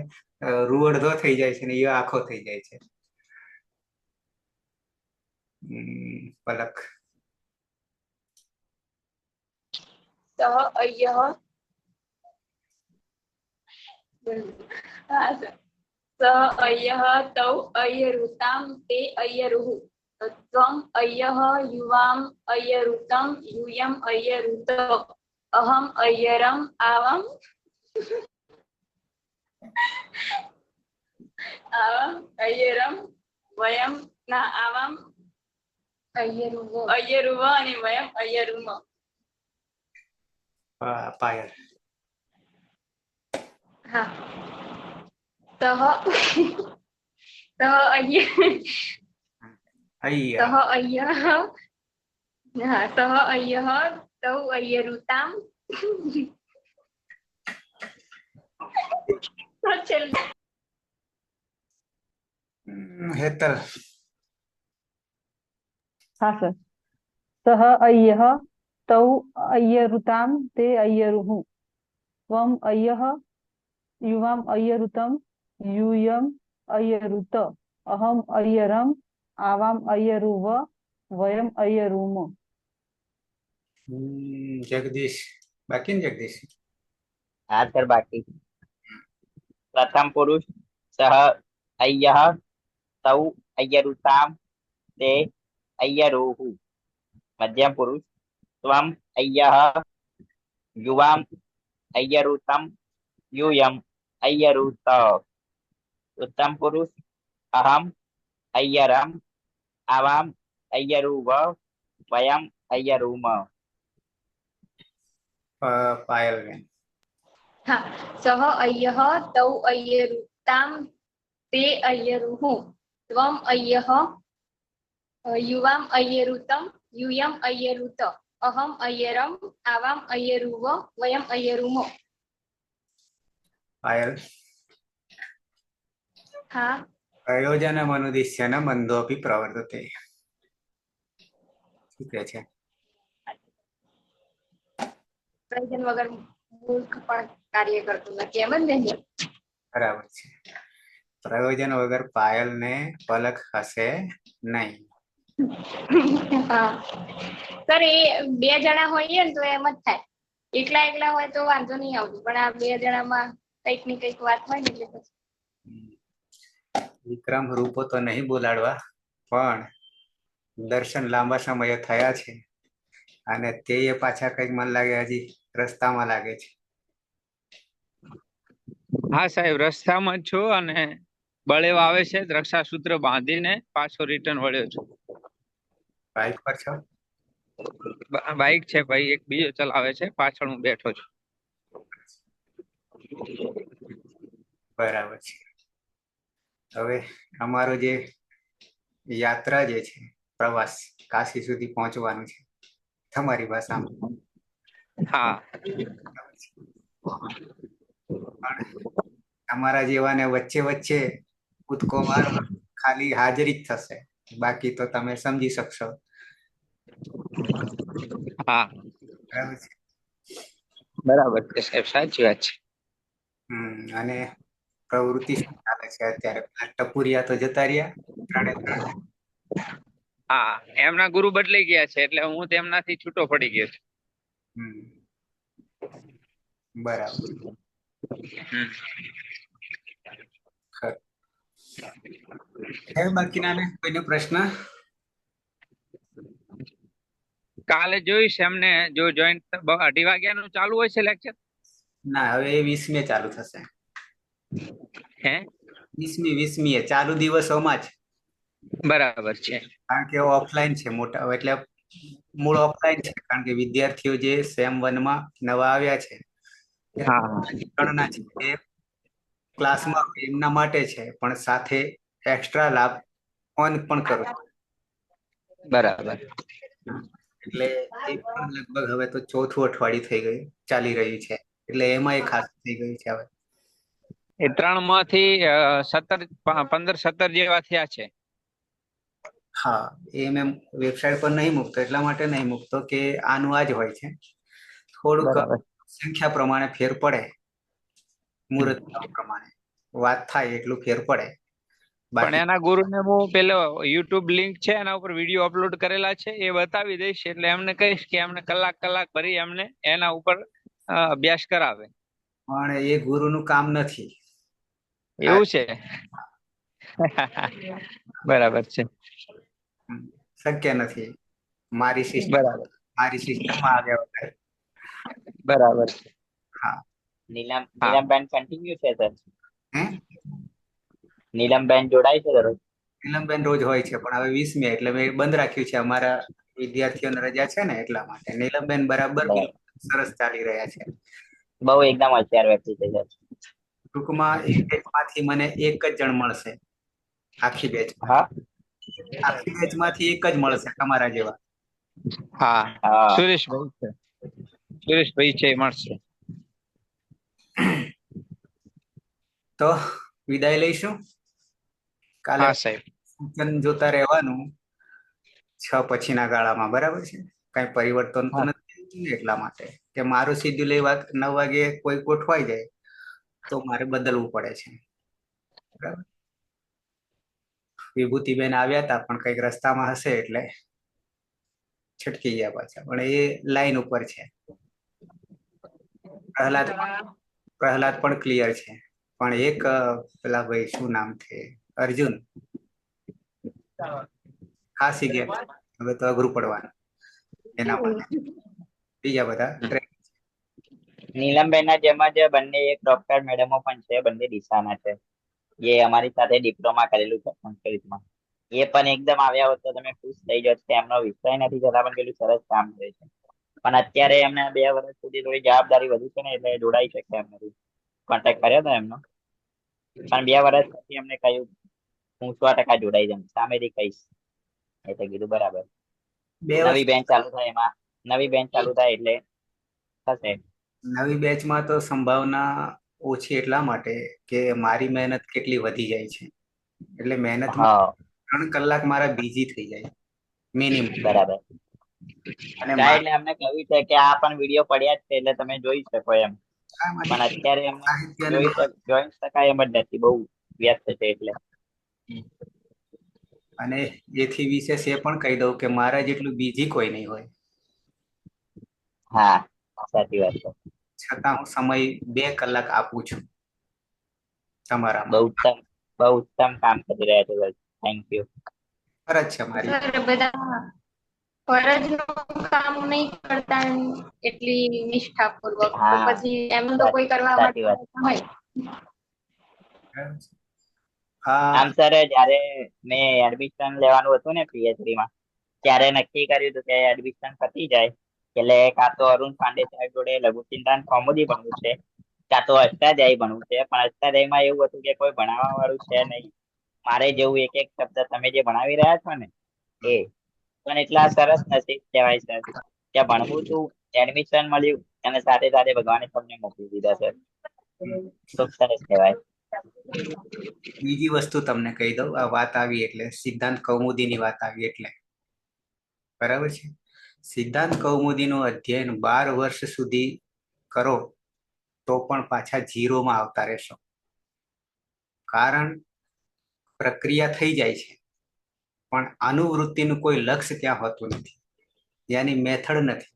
રૂ અડધો થઈ જાય છે ને ય આખો થઈ જાય છે. પલક. સહ અય્યઃ સહ અય્યઃ તૌ અય્યરુતામ તે અય્યરુઃ ત્વમ અય્યઃ યુવામ અય્યરુતમ यूयम् अय्यरुत अहम् अय्यरम् आवाम् अय्यरम् वयम् आवाम् अय्यरुव અને વયમ અય્યરુમ. પાયલ. હા. સહ અય્યઃ તૌ અય્યરુતામ હેતલ. हाँ सर. सः अय्यः तौ अय्यरुतां ते अय्यरुः त्वम् अय्यः युवाम् अय्यरुतं यूयम् अय्यरुत अहम् अय्यरम् आवाम् अय्यरुव वयम् अय्यरुम. જગદીશ. બાકી ને જગદીશ? હા સર બાકી. પ્રથમ પુરુષ સહ અય્યઃ તૌ અય્યરુતામ તે અય્યરુઃ મધ્યમ પુરુષ ત્વમ અય્યહ યુવામ અય્યરુતમ યુયમ અય્યરુત. ઉત્તમ પુરુષ અહમ અય્યરમ આવામ અય્યરુવ વયમ અય્યરુમ. પાયલબેન. હા, સહ અય્યહ તૌ અય્યરુતામ તે અય્યરુહુ ત્વમ અય્યહ યુવામ અય્યરુતમ યુયમ અય્યરુત અહમ અય્યરમ આવામ અય્યરુવ વયમ અય્યરુમો. પાયલ. હા, પ્રયોજનમનુદ્દેશ્ય મંદોપી પ્રવર્તતે. શું કહે છે? પ્રયોજન વગર મૂર્ખ પણ કાર્ય કરતું નથી, એમ જ ને? બરાબર છે. પ્રયોજન વગર પાયલને પલક હશે નહીં. હા સર, એ બે જણા હોઈએ ને તો એમ જ થાય. એકલા એકલા હોય તો વાંધો નહીં આવતું, પણ આ બે જણામાં કઈક ની કઈક વાત હોય ને એટલે પછી. વિક્રમ રૂપો તો નહીં બોલાડવા, પણ દર્શન લાંબા સમય થયા છે અને તે પાછા કઈક મન લાગે હજી રસ્તામાં લાગે છે. હા સાહેબ, રસ્તામાં જ છું અને બળેવ આવે છે, રક્ષા સૂત્ર બાંધીને પાછો રિટર્ન વળ્યો છું. બાઇક પર છો? બાઈક છે ભાઈ, એક બીજો ચલાવે છે, પાછળ હું બેઠો છું. બરાબર છે. હવે અમારો જે યાત્રા જે છે, પ્રવાસ કાશી સુધી પહોંચવાનું છે, તમારી ભાષામાં. હા, પણ તમારા જેવાને વચ્ચે વચ્ચે કૂદકો મારવા ખાલી હાજરી જ થશે, બાકી તો તમે સમજી શકશો. હા, બરાબર છે. બરાબર છે સાહેબ, સાચી વાત છે. અને પ્રવૃત્તિ શું ચાલે છે અત્યારે? ટપુરિયા તો જતા રહ્યા ત્રણે ત્રણ. હા, એમના ગુરુ બદલાઈ ગયા છે એટલે હું તેમનાથી છૂટો પડી ગયો છું. બરાબર. બાકીના ને કોઈનો પ્રશ્ન? કાલે જોઈશ એમને, જો જોઈન્ટ 2:30 વાગ્યાનું ચાલુ હોય છે લેક્ચર. ના, હવે 20મી ચાલુ થશે. હે? 20મી ચાલુ દિવસોમાં જ. બરાબર છે. કારણ કે ઓફલાઈન છે મોટા, એટલે મૂળ ઓફલાઈન છે, કારણ કે વિદ્યાર્થીઓ જે સેમ 1માં નવા આવ્યા છે ગણના છે, એ ક્લાસમાં એમના માટે છે, પણ સાથે એક્સ્ટ્રા લાભ ઓન પણ કરો. બરાબર. એટલે એ પણ લગભગ હવે તો ચોથું અઠવાડિયું થઈ ગયું ચાલી રહ્યું છે, એટલે એમાં એ ખાસ થઈ ગયું છે હવે. એ 3માંથી 15-17 જેવા થયા છે. હા, એ મેં વેબસાઇટ પર નહીં મૂકતો, એટલા માટે નહીં મૂકતો કે આનું આ જ હોય છે. થોડુંક સંખ્યા પ્રમાણે ફેર પડે, મુહૂર્ત પ્રમાણે વાત થાય એટલું ફેર પડે. પણ એના ગુરુને હું પેલો યુટ્યુબ લિંક છે એના ઉપર વિડીયો અપલોડ કરેલા છે, એ બતાવી દઈશ, એટલે એમને કહીશ કે એમને કલાક ભરી એમને એના ઉપર અભ્યાસ કરાવે. પણ એ ગુરુનું કામ નથી. એવું છે? બરાબર છે. શક્ય નથી. મારી સિસ્ટમમાં આવ્યા વગર. બરાબર. હા. નીલમબેન કન્ટિન્યુ છે સર? હે? નીલમબેન જોડાય છે દરરોજ? નીલમબેન રોજ હોય છે, પણ હવે 20મી એટલે મેં બંધ રાખ્યું છે. અમારા વિદ્યાર્થીઓને રજા છે ને, એટલા માટે. નીલમબેન બરાબર સરસ ચાલી રહ્યા છે. બહુ એકદમ હોશિયાર વ્યક્તિ છે સર. ટૂંકમાં એક બેચમાંથી મને એક જ જણ મળશે, આખી બેચમાંથી એક જ મળશે તમારા જેવા. હા, સુરેશભાઈ છે, મળશે. તો વિદાય લઈશું. કાલે સૂચન જોતા રહેવાનું 6 પછીના ગાળામાં, બરાબર છે? કઈ પરિવર્તન તો નથી, એટલા માટે કે મારું શેડ્યુલ 9 વાગે કોઈ ગોઠવાઈ જાય તો મારે બદલવું પડે છે, બરાબર? વિભૂતિબેન આવ્યા હતા, પણ કઈક રસ્તામાં હશે એટલે છટકી ગયા પાછા, પણ એ લાઈન ઉપર છે. પ્રહલાદ પણ ક્લિયર છે, પણ એક પેલા ભાઈ શું નામ છે, અર્જુન ખાસી ગયા, હવે તો અઘરું પડવાનું. એના માટે બીજા બધા નીલમબેનના જેમ જ બંને એક ડોક્ટર મેડમો પણ છે, બંને ડીસાના છે. એ અમારી સાથે ડિપ્લોમા કરેલું છે સંસ્કૃતમાં. એ પણ એકદમ આવ્યા હોત તો તમે ખુશ થઈ જાત કે એમનો વિષય નથી છતાં પણ કેટલું સરસ કામ કરે છે. પણ અત્યારે એમને 2 વર્ષ સુધી થોડી જવાબદારી વધુ છે ને, એટલે જોડાઈ શકે એમ નથી. કોન્ટેક્ટ કર્યો હતો એમનો, પણ 2 વર્ષ પછી એમને કહ્યું હું 100% જોડાઈ જાઉં, સામેથી કહીશ. એટલે કીધું બરાબર. 2 વર્ષ નવી બેન્ચ ચાલુ થાય એમાં, નવી બેન્ચ ચાલુ થાય એટલે થશે. નવી બેચમાં તો સંભાવના ઓછી એટલા માટે કે મારી મહેનત કેટલી વધી જાય છે. એટલે મહેનતમાં હા 3 કલાક મારા બીજી થઈ જાય મિનિમમ. બરાબર. અને હા એટલે એમને કહ્યું છે કે આ પણ વિડીયો પડ્યા જ છે, એટલે તમે જોઈ શકો એમ. પણ અત્યારે એમને જોઈ શકાય એમ જ નથી, બહુ વ્યસ્ત છે એટલે. અને એથી વિશેષ એ પણ કહી દઉં કે મારા જેટલું બીજી કોઈ નહીં હોય. હા સાચી વાત છે. છતાં હું સમય 2 કલાક આપું છું તમારામાં. બહુ ઉત્તમ કામ કરી રહ્યા છો. Thank you. ફરજ છે મારી. સર બધા ફરજનું કામ નહીં કરતા એટલી નિષ્ઠાપૂર્વક, તો હા પછી એમનું તો કોઈ કરવા સાચી વાત. માટે હોય. હા આમ સર જયારે મેં એડમિશન લેવાનું હતું ને PhD માં, ત્યારે નક્કી કર્યું હતું કે એડમિશન પતી જાય એટલે કાં તો અરુણ પાંડે સાહેબ જોડે લઘુચિંતન કૌમુદી ભણવું છે, કાં તો અષ્ટાધ્યાયી ભણવું છે. પણ અષ્ટાધ્યાયીમાં એવું હતું કે કોઈ ભણાવવા વાળું છે નહીં. મારે જેવું એક એક શબ્દ તમે જે ભણાવી રહ્યા છો ને એ પણ એટલા સરસ નસીબ કહેવાય સર, ત્યાં ભણવું તું, એડમિશન મળ્યું અને સાથે સાથે ભગવાને તમને મોકલી દીધા સર. ખૂબ સરસ કહેવાય. બીજી વસ્તુ તમને કહી દઉં, આ વાત આવી એટલે સિદ્ધાંત કૌમુદીની વાત આવી એટલે બરાબર છે. સિદ્ધાંત કૌમુદીનું અધ્યયન 12 વર્ષ સુધી કરો તો પણ પાછા 0માં આવતા રહેશો. કારણ પ્રક્રિયા થઈ જાય છે, પણ અનુવૃત્તિનું કોઈ લક્ષ્ય ત્યાં હોતું નથી, ત્યાંની મેથડ નથી.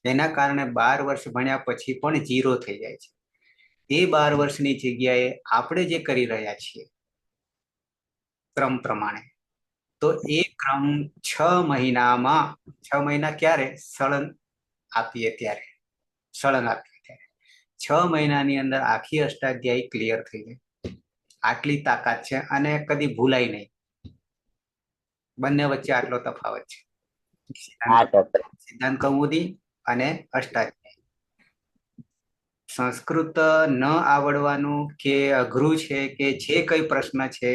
એના કારણે 12 વર્ષ ભણ્યા પછી પણ 0 થઈ જાય છે. એ 12 વર્ષની જગ્યાએ આપણે જે કરી રહ્યા છીએ ક્રમ પ્રમાણે, તો એ ક્રમ 6 મહિનામાં, 6 મહિના ક્યારે સળંગ આપીએ ત્યારે, 6 મહિનાની અંદર આખી અષ્ટાધ્યાયી ક્લિયર થઈ જાય. આટલી તાકાત છે અને કદી ભૂલાય નહીં. બંને વચ્ચે આટલો તફાવત છે, સિદ્ધાંત કૌમુદી અને અષ્ટાધ્યાયી. સંસ્કૃત ન આવડવાનું કે અઘરું છે કે જે કઈ પ્રશ્ન છે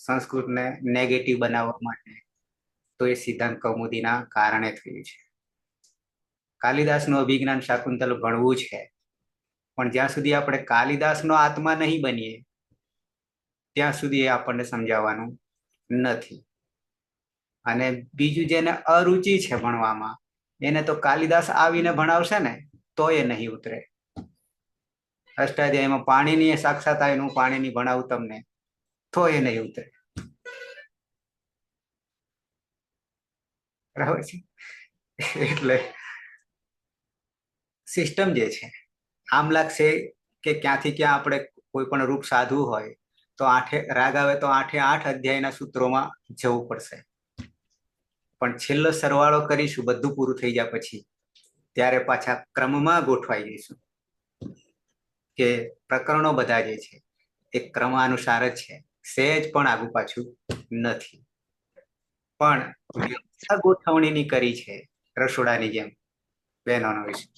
સંસ્કૃતને નેગેટિવ બનાવવા માટે, તો એ સિદ્ધાંત કૌમુદીના કારણે થયું છે. કાલિદાસનું અભિજ્ઞાન શાકુંતલ ભણવું છે, પણ જ્યાં સુધી આપણે કાલિદાસનો આત્મા નહીં બનીએ ત્યાં સુધી એ આપણને સમજાવવાનું નથી. અને બીજું જેને અરુચિ છે ભણવામાં, એને તો કાલિદાસ આવીને ભણાવશે ને તો એ નહીં ઉતરે. અષ્ટાધ્યાયીમાં પાણીની સાક્ષાત આવીને હું પાણીની ભણાવું તમને તો એ નહીં ઉતરે. બરાબર છે. એટલે સિસ્ટમ જે છે, આમ લાગશે કે ક્યાંથી ક્યાં આપણે કોઈ પણ રૂપ સાધવું હોય તો રાગ આવે તો 8 અધ્યાયના સૂત્રોમાં જવું પડશે. પણ છેલ્લો સરવાળો કરીશું બધું પૂરું થઈ જાય પછી, ત્યારે પાછા ક્રમમાં ગોઠવાઈ જઈશું કે પ્રકરણો બધા જે છે એ ક્રમાનુસાર જ છે, સહેજ પણ આગુ પાછું નથી. પણ વ્યવસ્થા ગોઠવણીની કરી છે રસોડાની જેમ. બહેનોનો વિષય,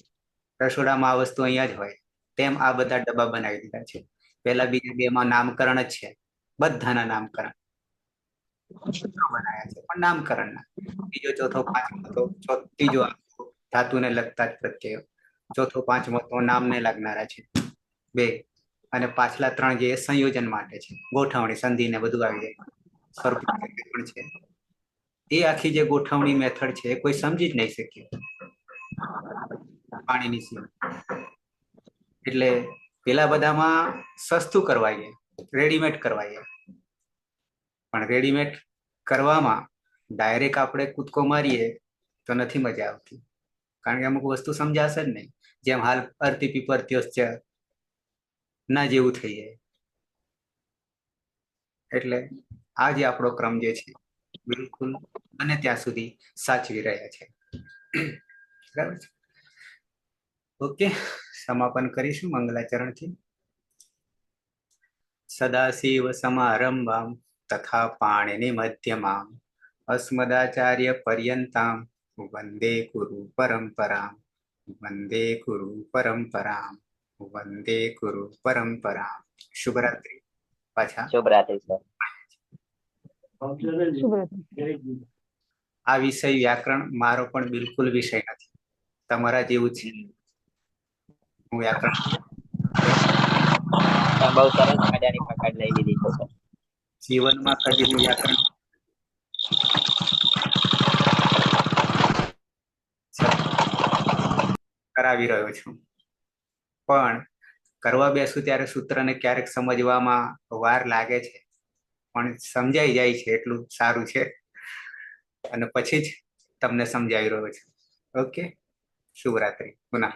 રસોડામાં આ વસ્તુ અહીંયા જ હોય, તેમ આ બધા ડબ્બા બનાવી દીધા છે. પેલા બીજા 2માં નામકરણ જ છે, બધાના નામકરણ બનાવ્યા છે, પણ નામકરણના. બીજો ચોથો પાંચમો તો ત્રીજો ધાતુને લગતા જ પ્રત્યયો, ચોથો પાંચમો તો નામને લાગનારા છે 2, અને પાછલા 3 જે સંયોજન માટે છે, ગોઠવણી સંધિ ને બધું આવી જાય. સ્વરૂપ પણ છે. એ આખી જે ગોઠવણી મેથડ છે એ કોઈ સમજી જ નહીં શકે પાણીની સીમ. એટલે પેલા બધામાં સસ્તું કરવાઈએ, રેડીમેડ કરવાઈએ, પણ રેડીમેડ કરવામાં ડાયરેક્ટ આપણે કૂદકો મારીએ તો નથી મજા આવતી, કારણ કે અમુક વસ્તુ સમજાશે જ નહીં. જેમ હાલ અર્થી પીપરત્યોશ્ચ ના જેવું થઈ જાય. એટલે આ જે આપણો ક્રમ જે છે બિલકુલ બને ત્યાં સુધી સાચવી રહ્યા છે. બરાબર છે. ઓકે, સમાપન કરીશું મંગલાચરણથી. સદાશિવ સમારંભામ તથા પાણિનિ મધ્યમામ અસ્મદાચાર્ય પર્યંતામ વંદે ગુરુ પરંપરામ વંદે ગુરુ પરંપરામ વંદે ગુરુ પરંપરામ. શુભરાત્રી. પાછા શુભરાત્રી સર. શુભરાત્રી. આ વિષય વ્યાકરણ મારો પણ બિલકુલ વિષય નથી, તમારા જેવું છે. હું વ્યાકરણ બહુ સરસ મજાની પકડ લઈ લીધી છે સર. જીવનમાં કદી હું વ્યાકરણ કરાવી રહ્યો છું, પણ કરવા બેસું ત્યારે સૂત્રને ક્યારેક સમજવામાં વાર લાગે છે, પણ સમજાઈ જાય છે એટલું સારું છે, અને પછી જ તમને સમજાવી રહ્યો છું. ઓકે, શુભરાત્રી. પુનઃ